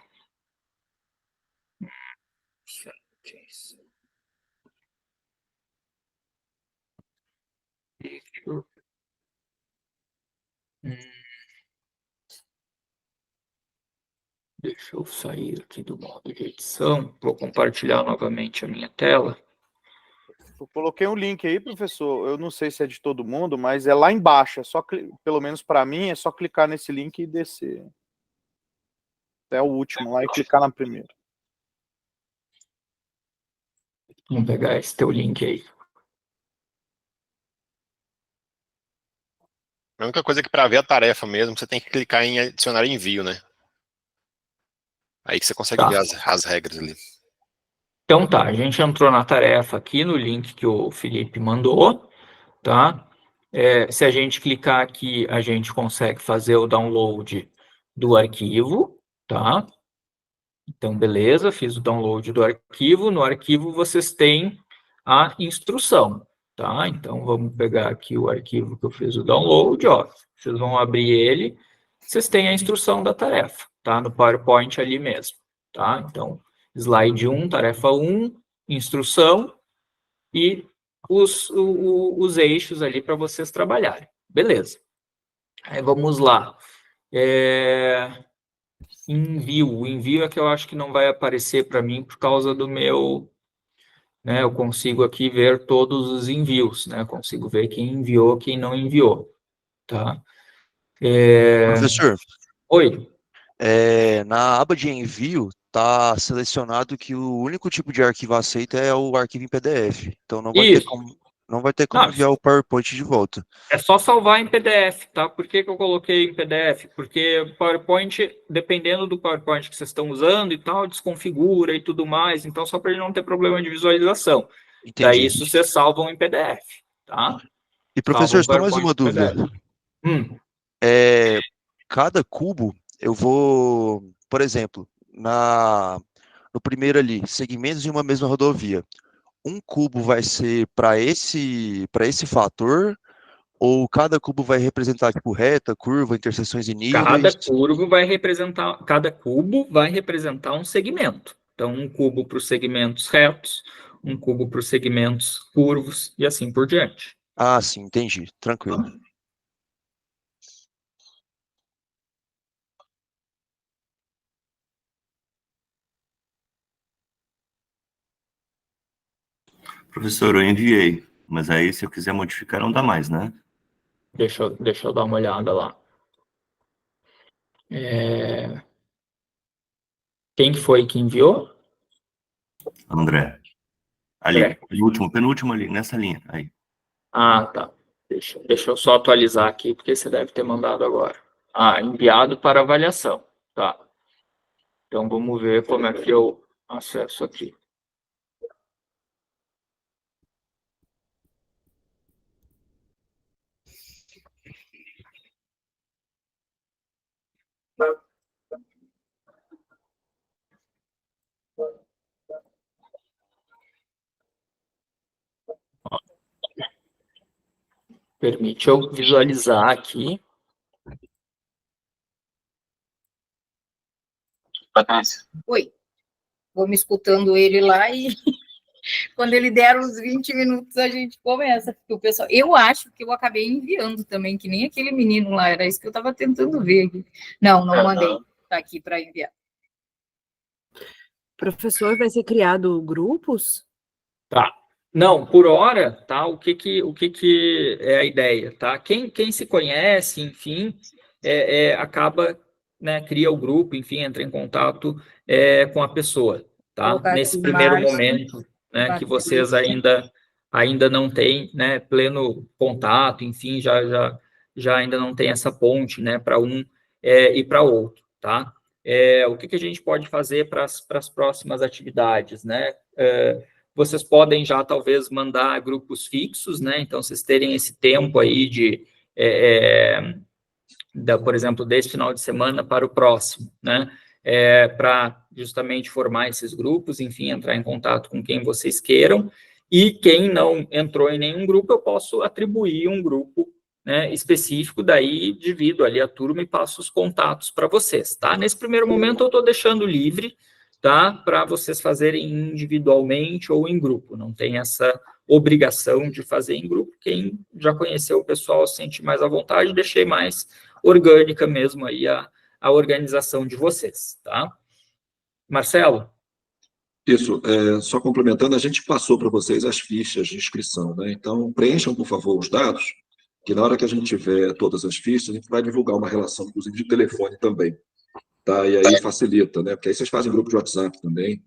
Deixa eu sair aqui do modo de edição. Vou compartilhar novamente a minha tela. Eu coloquei um link aí, professor. Eu não sei se é de todo mundo, mas é lá embaixo. É só, pelo menos para mim, é só clicar nesse link e descer até o último lá e clicar na primeira. Vamos pegar esse teu link aí. A única coisa é que para ver a tarefa mesmo, você tem que clicar em adicionar envio, né? Aí que você consegue ver as regras ali. Então tá, a gente entrou na tarefa aqui no link que o Felipe mandou, tá? Se a gente clicar aqui, a gente consegue fazer o download do arquivo, tá? Então, beleza, fiz o download do arquivo. No arquivo vocês têm a instrução, tá? Então, vamos pegar aqui o arquivo que eu fiz o download, ó. Vocês vão abrir ele, vocês têm a instrução da tarefa, tá? No PowerPoint ali mesmo, tá? Então, slide 1, tarefa 1, instrução e os eixos ali para vocês trabalharem. Beleza. Aí, vamos lá. Envio. O envio é que eu acho que não vai aparecer para mim por causa do meu... Né, eu consigo aqui ver todos os envios, né? Consigo ver quem enviou, quem não enviou, tá? Professor, Oi. na aba de envio está selecionado que o único tipo de arquivo aceito é o arquivo em PDF. Então Isso. não vai ter como Não, enviar o PowerPoint de volta. é só salvar em PDF, tá? Por que que eu coloquei em PDF? Porque o PowerPoint, dependendo do PowerPoint que vocês estão usando e tal, desconfigura e tudo mais. Então, só para ele não ter problema de visualização. Daí, Entendi. isso vocês salvam em PDF, tá? E professor, Salvam só mais PowerPoint uma em dúvida. PDF. Cada cubo, eu vou, por exemplo, no primeiro ali, segmentos de uma mesma rodovia. Um cubo vai ser para esse fator, ou cada cubo vai representar tipo reta, curva, interseções e níveis? Cada cubo vai representar um segmento. Então, um cubo para os segmentos retos, um cubo para os segmentos curvos e assim por diante. Ah, sim, entendi. Tranquilo. Professor, eu enviei, mas aí se eu quiser modificar não dá mais, né? Deixa eu dar uma olhada lá. Quem que foi que enviou? André. Ali, penúltimo ali, nessa linha. Aí. Ah, tá. Deixa eu só atualizar aqui, porque você deve ter mandado agora. Ah, enviado para avaliação. Tá. Então, vamos ver como é que eu acesso aqui. Permite eu visualizar aqui. Oi. Vou me escutando ele lá e quando ele der uns 20 minutos a gente começa. Porque o pessoal, eu acho que eu acabei enviando também, que nem aquele menino lá, era isso que eu estava tentando ver aqui. Não mandei. Tá aqui para enviar. Professor, vai ser criado grupos? Tá. Não, por hora, tá? O que que é a ideia, tá? Quem se conhece, enfim, acaba, né, cria o grupo, enfim, entra em contato com a pessoa, tá? Colocar Nesse aqui, primeiro Márcio, momento, né, que vocês Patrícia. ainda não têm, né, pleno contato, enfim, já ainda não tem essa ponte, né, para um e para outro, tá? O que a gente pode fazer para as próximas atividades, né? Vocês podem já talvez mandar grupos fixos, né? Então, vocês terem esse tempo aí por exemplo, desse final de semana para o próximo, né? Para justamente formar esses grupos, enfim, entrar em contato com quem vocês queiram. E quem não entrou em nenhum grupo, eu posso atribuir um grupo, né, específico, daí divido ali a turma e passo os contatos para vocês, tá? Nesse primeiro momento, eu estou deixando livre, tá? Para vocês fazerem individualmente ou em grupo, não tem essa obrigação de fazer em grupo. Quem já conheceu o pessoal sente mais à vontade, deixei mais orgânica mesmo aí a organização de vocês, tá? Marcelo? Isso, só complementando, a gente passou para vocês as fichas de inscrição, né? Então, preencham, por favor, os dados, que na hora que a gente tiver todas as fichas, a gente vai divulgar uma relação, inclusive, de telefone também, tá? E aí facilita, né? Porque aí vocês fazem grupo de WhatsApp também,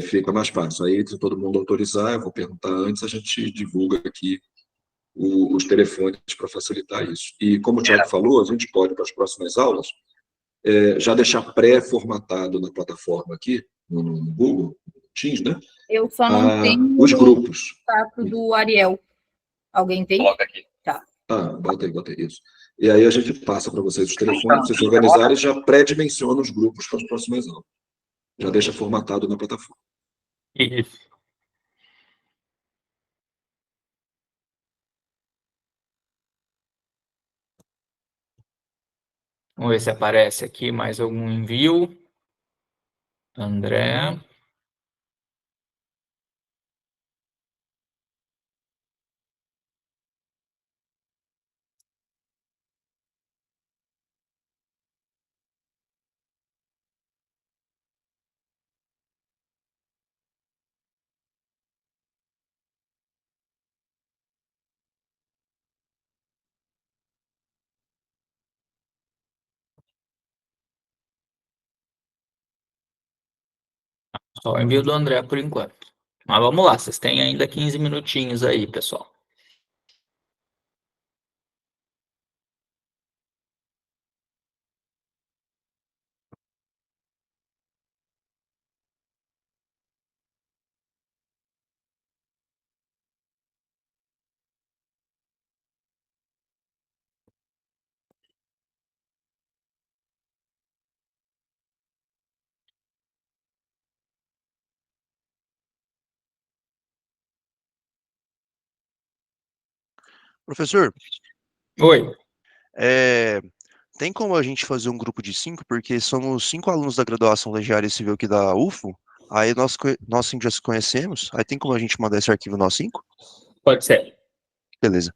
fica mais fácil. Aí, se todo mundo autorizar, eu vou perguntar antes, a gente divulga aqui os telefones para facilitar isso. E como o Thiago falou, a gente pode, para as próximas aulas, já deixar pré-formatado na plataforma aqui, no Google Teams, né? Eu só não tenho os grupos. o contato do Ariel. Alguém tem? Coloca aqui. Tá. Bota aí, isso. E aí a gente passa para vocês os telefones, vocês organizarem e já pré-dimensiona os grupos para as próximas aulas. Já deixa formatado na plataforma. Isso. Vamos ver se aparece aqui mais algum envio. André. Só o envio do André por enquanto. Mas vamos lá, vocês têm ainda 15 minutinhos aí, pessoal. Professor, Oi. Tem como a gente fazer um grupo de 5, porque somos 5 alunos da graduação da Engenharia Civil aqui da UFO, aí nós 5 já se conhecemos, aí tem como a gente mandar esse arquivo nós 5? Pode ser. Beleza.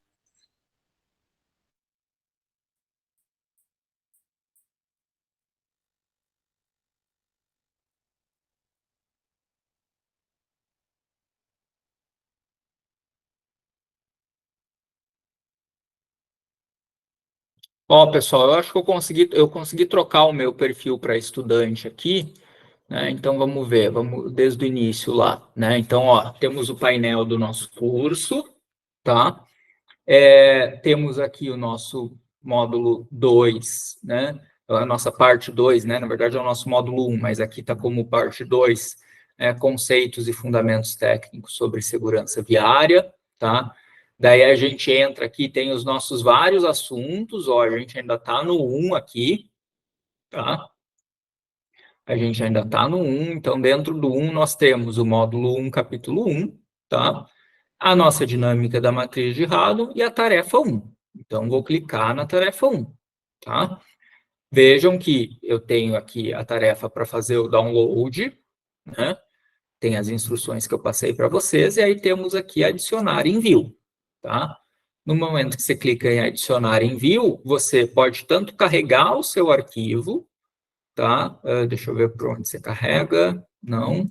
Ó, pessoal, eu acho que eu consegui trocar o meu perfil para estudante aqui, né? Então vamos ver, vamos desde o início lá, né? Então, ó, temos o painel do nosso curso, tá? Temos aqui o nosso módulo 2, né? A nossa parte 2, né? Na verdade é o nosso módulo 1, mas aqui está como parte 2, conceitos e fundamentos técnicos sobre segurança viária, tá? Daí a gente entra aqui, tem os nossos vários assuntos, ó, a gente ainda está no 1 aqui, tá? A gente ainda está no 1, então dentro do 1 nós temos o módulo 1, capítulo 1, tá? A nossa dinâmica da matriz de Hadron e a tarefa 1. Então, vou clicar na tarefa 1, tá? Vejam que eu tenho aqui a tarefa para fazer o download, né? Tem as instruções que eu passei para vocês, e aí temos aqui adicionar envio, tá? No momento que você clica em adicionar envio, você pode tanto carregar o seu arquivo, tá? Deixa eu ver por onde você carrega. Não.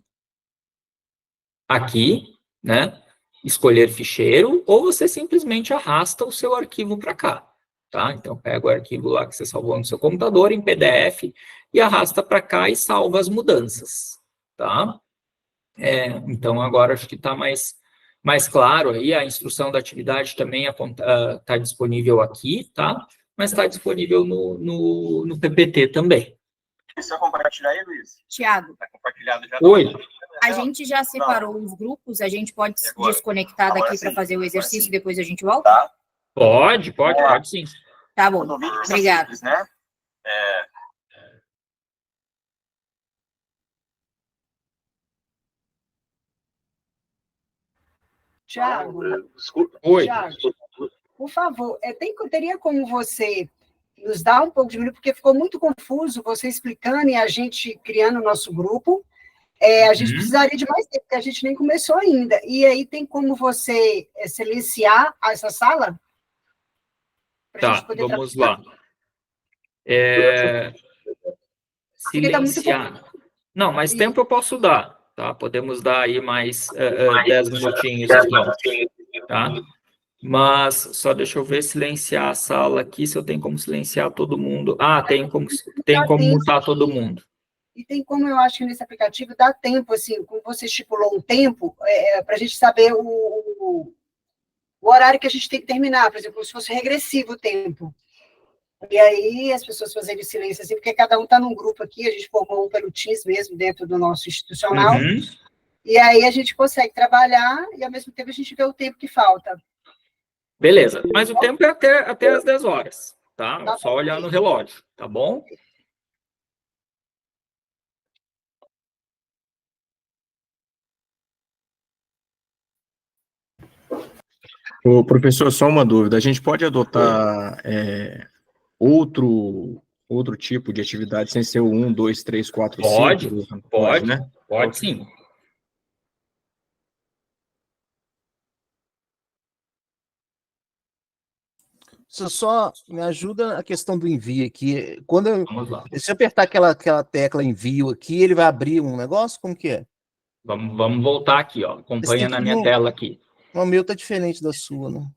Aqui, né? Escolher ficheiro, ou você simplesmente arrasta o seu arquivo para cá, tá? Então, pega o arquivo lá que você salvou no seu computador, em PDF, e arrasta para cá e salva as mudanças, tá? Então, agora acho que está mais claro aí, a instrução da atividade também está disponível aqui, tá? Mas está disponível no PPT também. É só compartilhar aí, Luiz? Tiago. Está compartilhado já? Oi. A gente já separou os grupos, a gente pode se desconectar daqui para fazer o exercício e depois a gente volta? Tá. Pode sim. Tá bom, obrigada. Né? Tiago, Oi. Tiago, por favor, teria como você nos dar um pouco de minuto, porque ficou muito confuso você explicando e a gente criando o nosso grupo. A gente precisaria de mais tempo, porque a gente nem começou ainda. E aí tem como você silenciar essa sala? Tá, vamos lá. Silenciar. Não, mais tempo eu posso dar, tá? Podemos dar aí mais 10 minutinhos, então, tá? Mas só deixa eu ver silenciar a sala aqui, se eu tenho como silenciar todo mundo. Ah, tem como mutar todo mundo. E tem como, eu acho que nesse aplicativo dá tempo, assim, como você estipulou um tempo, para a gente saber o horário que a gente tem que terminar, por exemplo, como se fosse regressivo o tempo. E aí as pessoas fazerem silêncio, assim, porque cada um está num grupo aqui, a gente formou um pelo Teams mesmo, dentro do nosso institucional, e aí a gente consegue trabalhar e, ao mesmo tempo, a gente vê o tempo que falta. Beleza, mas o tempo é até as 10 horas, tá? Só olhar no relógio, tá bom? Ô, professor, só uma dúvida. A gente pode adotar outro tipo de atividade sem ser o 1, 2, 3, 4, 5? Pode, né? Pode sim. Você só me ajuda a questão do envio aqui. Se eu apertar aquela tecla envio aqui, ele vai abrir um negócio? Como que é? Vamos voltar aqui, ó. Acompanha na minha tela aqui. O meu tá diferente da sua, né?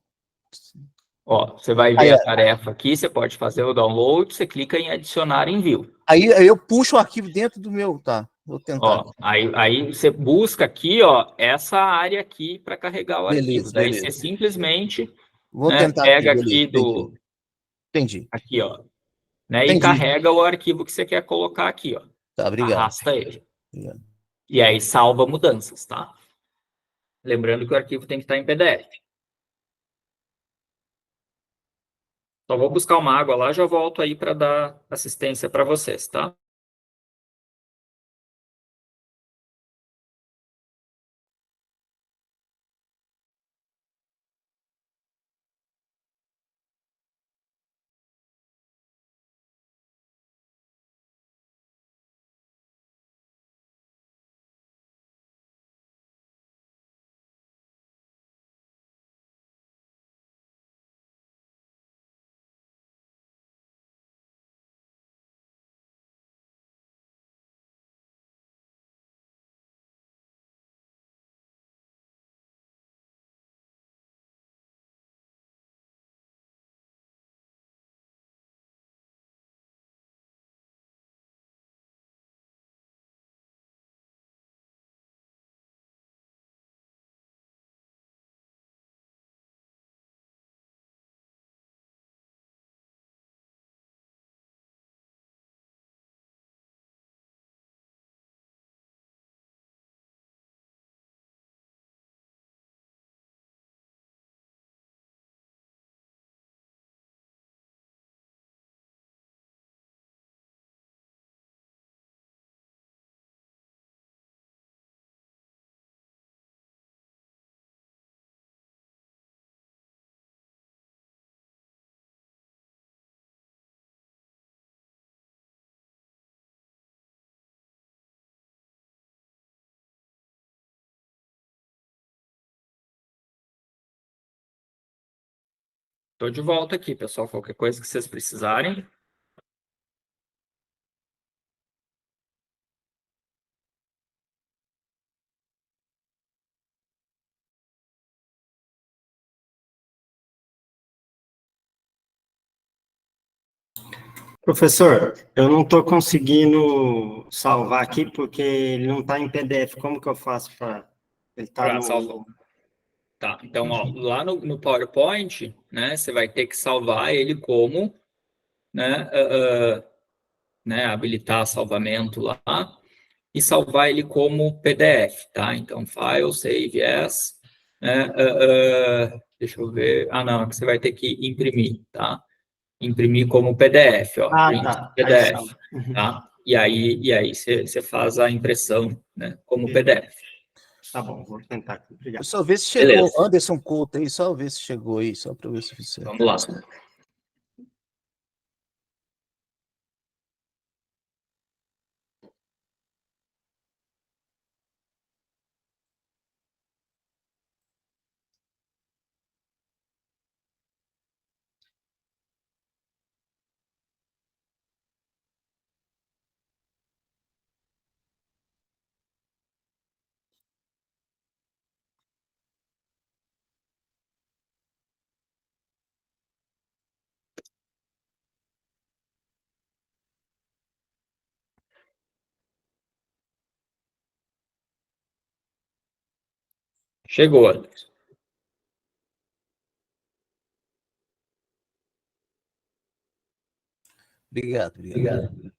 Ó, você vai ver a tarefa aqui, você pode fazer o download, você clica em adicionar envio. Aí eu puxo o arquivo dentro do meu, tá? Vou tentar. Ó, aí você busca aqui, ó, essa área aqui para carregar o arquivo. Beleza, Daí beleza. você simplesmente, Vou né, tentar pega beleza, aqui do... Entendi. Aqui, ó. Né, e Entendi. carrega o arquivo que você quer colocar aqui, ó. Tá, obrigado. Arrasta ele. Obrigado. E aí salva mudanças, tá? Lembrando que o arquivo tem que estar em PDF. Só vou buscar uma água lá, já volto aí para dar assistência para vocês, tá? Estou de volta aqui, pessoal. Qualquer coisa que vocês precisarem. Professor, eu não estou conseguindo salvar aqui porque ele não está em PDF. Como que eu faço para ele estar Pra no... salvar. Tá, então, ó, lá no PowerPoint, né, você vai ter que salvar ele como, né, né, habilitar salvamento lá e salvar ele como PDF, tá? Então, File, Save As, né, deixa eu ver, não, aqui você vai ter que imprimir, tá? Imprimir como PDF, ó, print tá. Aí PDF, salva. Uhum. tá? E aí você faz a impressão, né, como PDF. Tá bom, vou tentar aqui. Obrigado. Só ver se chegou. Beleza. Anderson Couto aí, só ver se chegou aí, só para ver se você. Vamos lá. Chegou, Anderson. Obrigado, obrigado.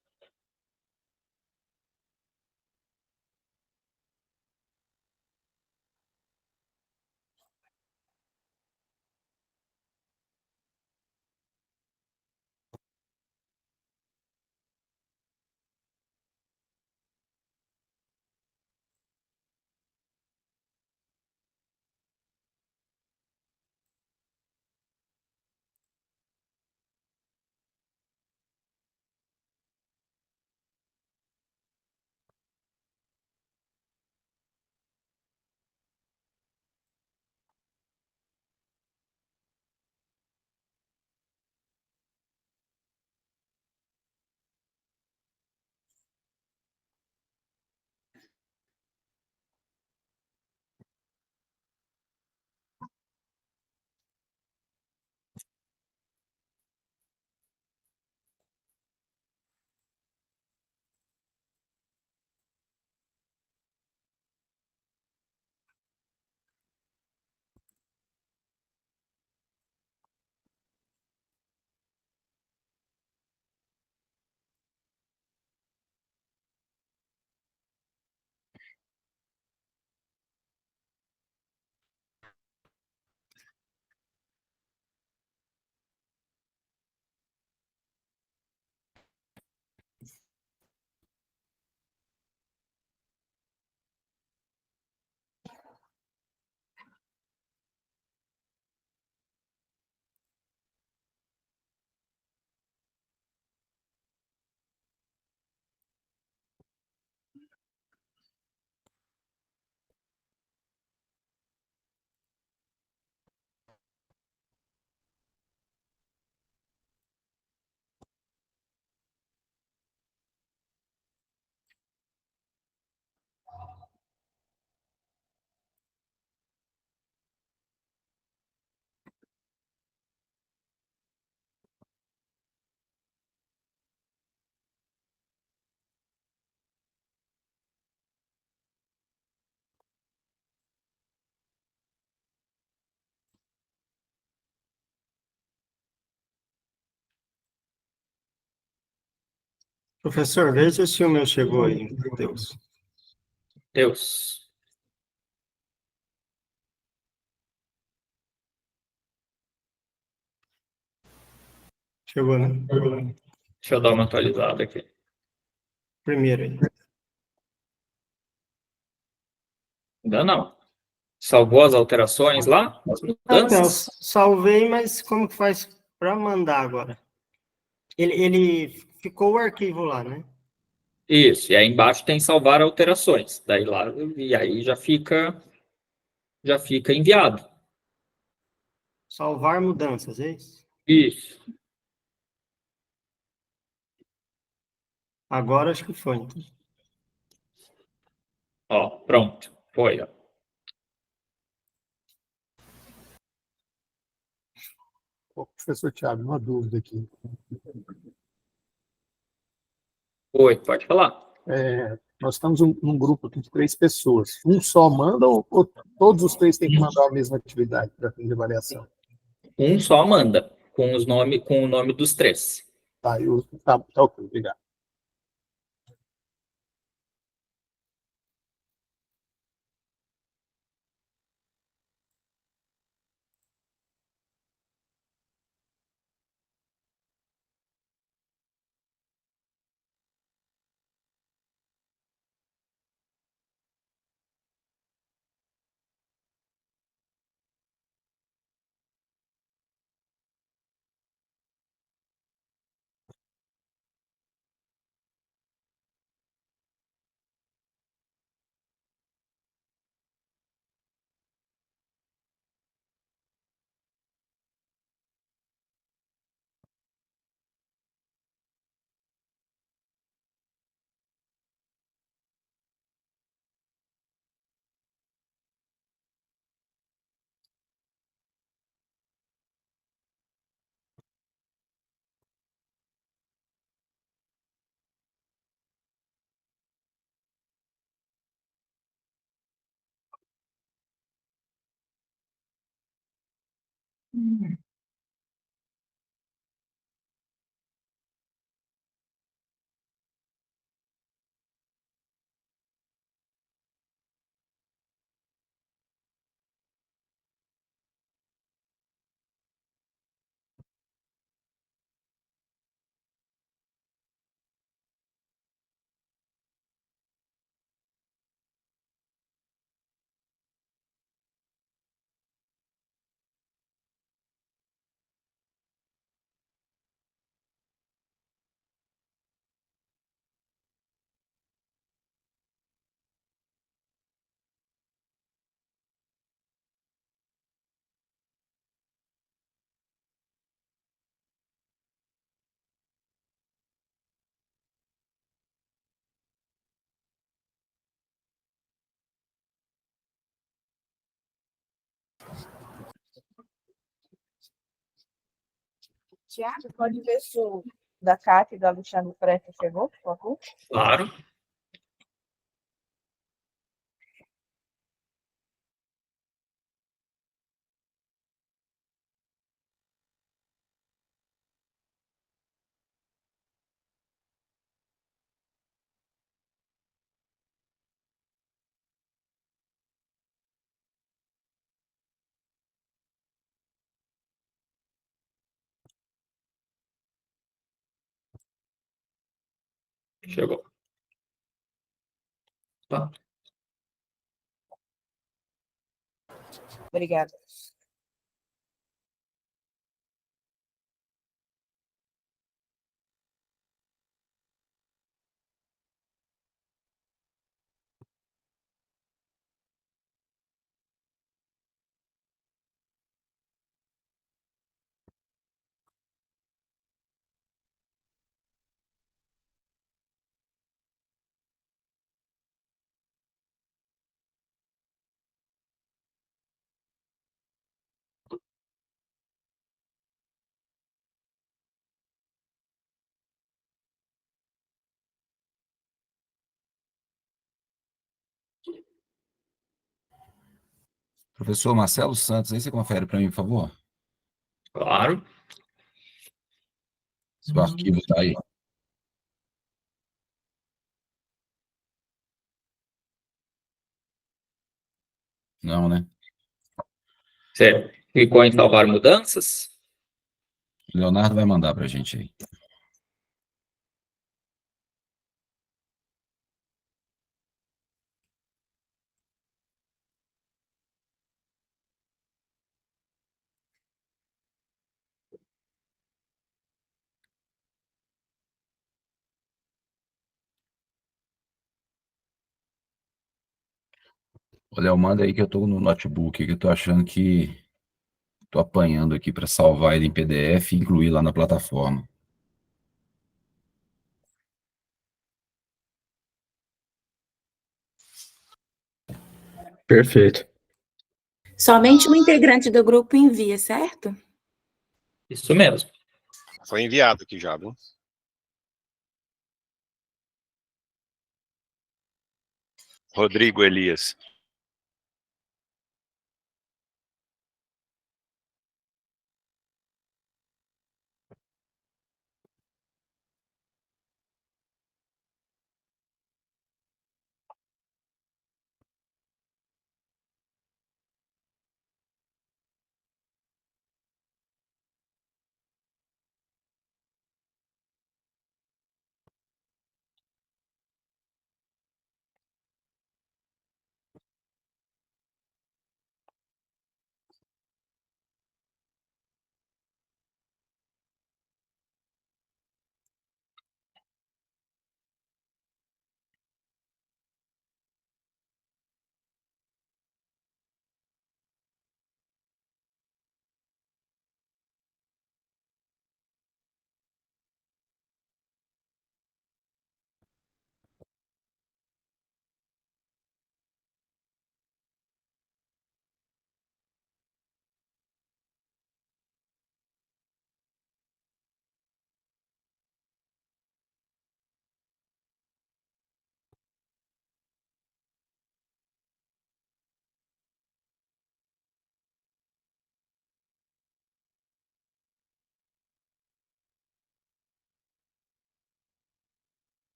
Professor, veja se o meu chegou aí, Deus. Deus. Chegou, né? Deixa eu dar uma atualizada aqui. Primeiro aí. Ainda não. Salvou as alterações lá? As Então, mudanças? salvei, mas como que faz para mandar agora? Ele ficou o arquivo lá, né? Isso, e aí embaixo tem salvar alterações. Daí lá, e aí já fica enviado. Salvar mudanças, é isso? Isso. Agora acho que foi, então. Ó, pronto. Foi, ó. Ô, professor Thiago, uma dúvida aqui. Oi, pode falar. Nós estamos num grupo aqui de 3 pessoas. Um só manda ou todos os 3 têm que mandar a mesma atividade para fim de avaliação? Um só manda, com o nome dos 3. Tá, tá ok, obrigado. Tiago, pode ver se o da Cátia e do Alexandre Presta chegou, por favor? Claro. Chegou. Tá. Obrigada. Professor Marcelo Santos, aí você confere para mim, por favor? Claro. Se o arquivo está aí. Não, né? Certo. Clicou em salvar mudanças? O Leonardo vai mandar para a gente aí. Ô, Léo, manda aí que eu estou no notebook, que eu estou achando que estou apanhando aqui para salvar ele em PDF e incluir lá na plataforma. Perfeito. Somente um integrante do grupo envia, certo? Isso mesmo. Foi enviado aqui já, viu? Rodrigo Elias.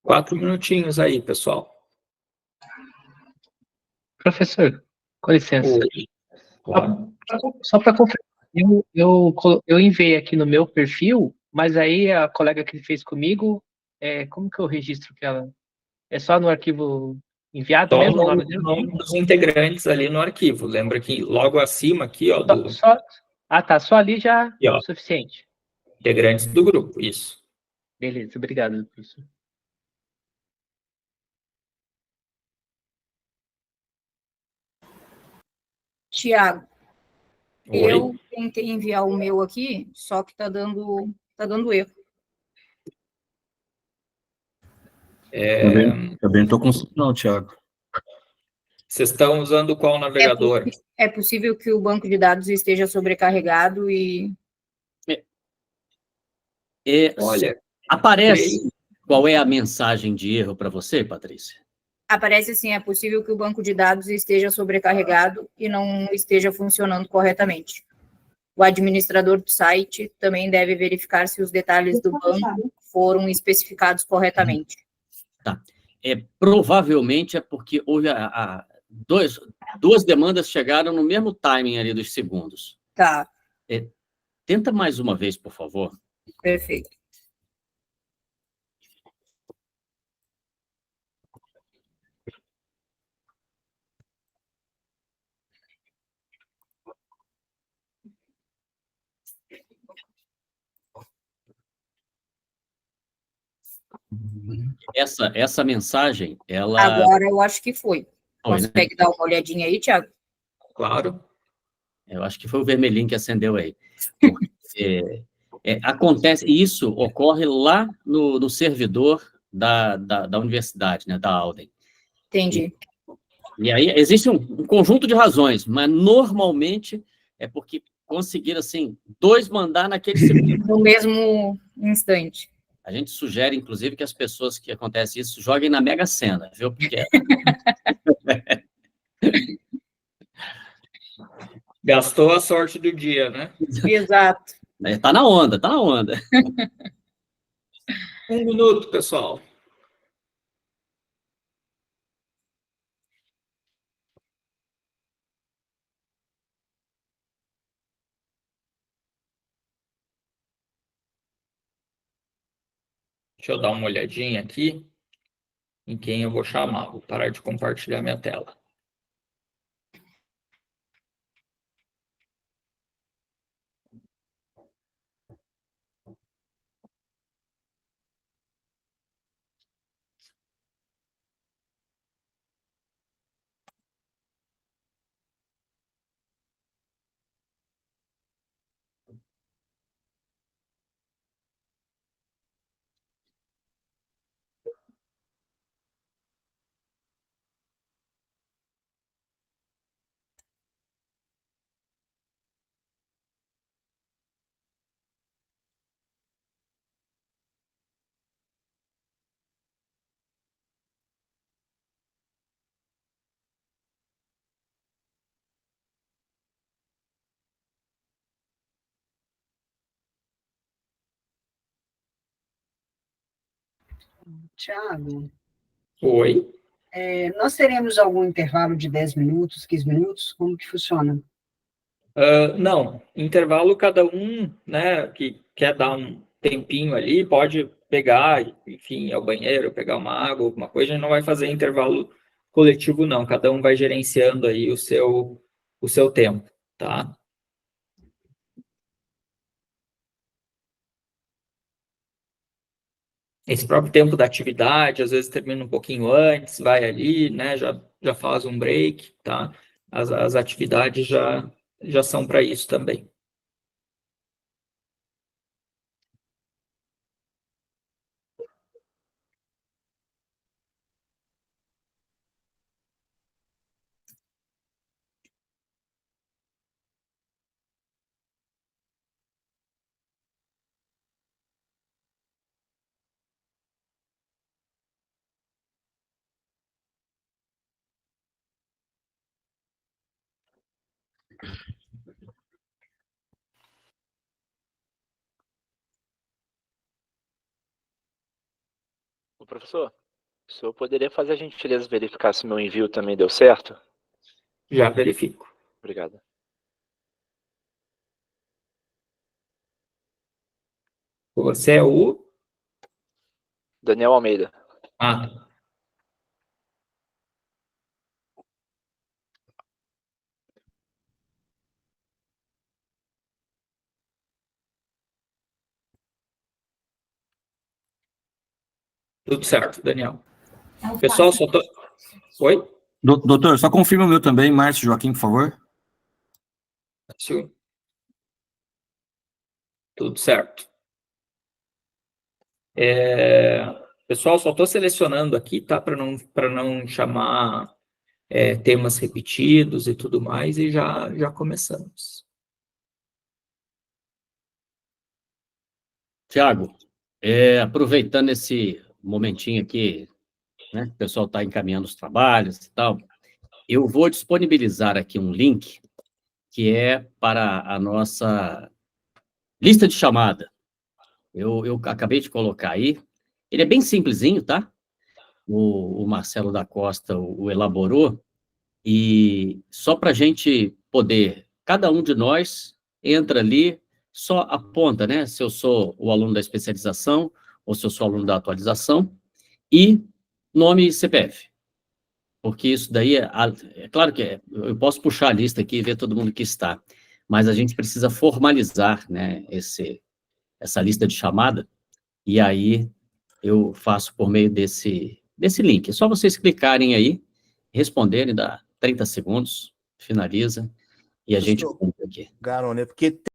4 minutinhos aí, pessoal. Professor, com licença. Oi. Claro. Só para confirmar, eu enviei aqui no meu perfil, mas aí a colega que fez comigo, como que eu registro que ela... É só no arquivo enviado Só mesmo, o o nome dele? nome dos integrantes ali no arquivo. Lembra que logo acima aqui, ó, do... Ah, tá. Só ali já Aqui, ó. é suficiente. Integrantes do grupo, isso. Beleza, obrigado, professor. Tiago, Oi. eu tentei enviar o meu aqui, só que tá dando erro. Também não estou conseguindo, não, Thiago. Vocês estão usando qual navegador? É possível que o banco de dados esteja sobrecarregado e... Olha, aparece qual é a mensagem de erro para você, Patrícia? Aparece assim, é possível que o banco de dados esteja sobrecarregado e não esteja funcionando corretamente. O administrador do site também deve verificar se os detalhes do banco foram especificados corretamente. Tá. Provavelmente é porque houve duas demandas chegaram no mesmo timing ali dos segundos. Tá. Tenta mais uma vez, por favor. Perfeito. Essa mensagem, ela... Agora eu acho que foi. Foi, né? Consegue dar uma olhadinha aí, Thiago? Claro. Eu acho que foi o vermelhinho que acendeu aí. Porque, acontece, isso ocorre lá no servidor da universidade, né, da Alden. Entendi. E aí existe um conjunto de razões, mas normalmente é porque conseguiram, assim, 2 mandar naquele segundo. No mesmo instante. A gente sugere, inclusive, que as pessoas que acontece isso joguem na Mega Sena, viu? Porque... Gastou a sorte do dia, né? Exato. Tá na onda, tá na onda. 1 minuto, pessoal. Deixa eu dar uma olhadinha aqui em quem eu vou chamar. Vou parar de compartilhar minha tela. Tiago, Oi. nós teremos algum intervalo de 10 minutos, 15 minutos? Como que funciona? Não, intervalo cada um, né, que quer dar um tempinho ali, pode pegar, enfim, ir ao banheiro, pegar uma água, alguma coisa, a gente não vai fazer intervalo coletivo, não, cada um vai gerenciando aí o seu tempo, tá? Esse próprio tempo da atividade, às vezes termina um pouquinho antes, vai ali, né, já faz um break, tá? As atividades já são para isso também. Professor, o senhor poderia fazer a gentileza de verificar se meu envio também deu certo? Já verifico. Obrigado. Você é o... Daniel Almeida. Ah, tudo certo, Daniel. Pessoal, só tô... Oi? Doutor, só confirma o meu também, Márcio Joaquim, por favor. Sim. Tudo certo. Pessoal, só estou selecionando aqui, tá? Para não chamar temas repetidos e tudo mais, e já começamos. Tiago, aproveitando esse momentinho aqui, né, o pessoal está encaminhando os trabalhos e tal, eu vou disponibilizar aqui um link que é para a nossa lista de chamada. Eu acabei de colocar aí. Ele é bem simplesinho, tá? O Marcelo da Costa o elaborou, e só para a gente poder, cada um de nós entra ali, só aponta, né? Se eu sou o aluno da especialização ou se eu sou aluno da atualização, e nome e CPF. Porque isso daí, é claro que eu posso puxar a lista aqui e ver todo mundo que está, mas a gente precisa formalizar, né, essa lista de chamada, e aí eu faço por meio desse link. É só vocês clicarem aí, responderem, dá 30 segundos, finaliza, e a gente cumpre aqui. Garone, porque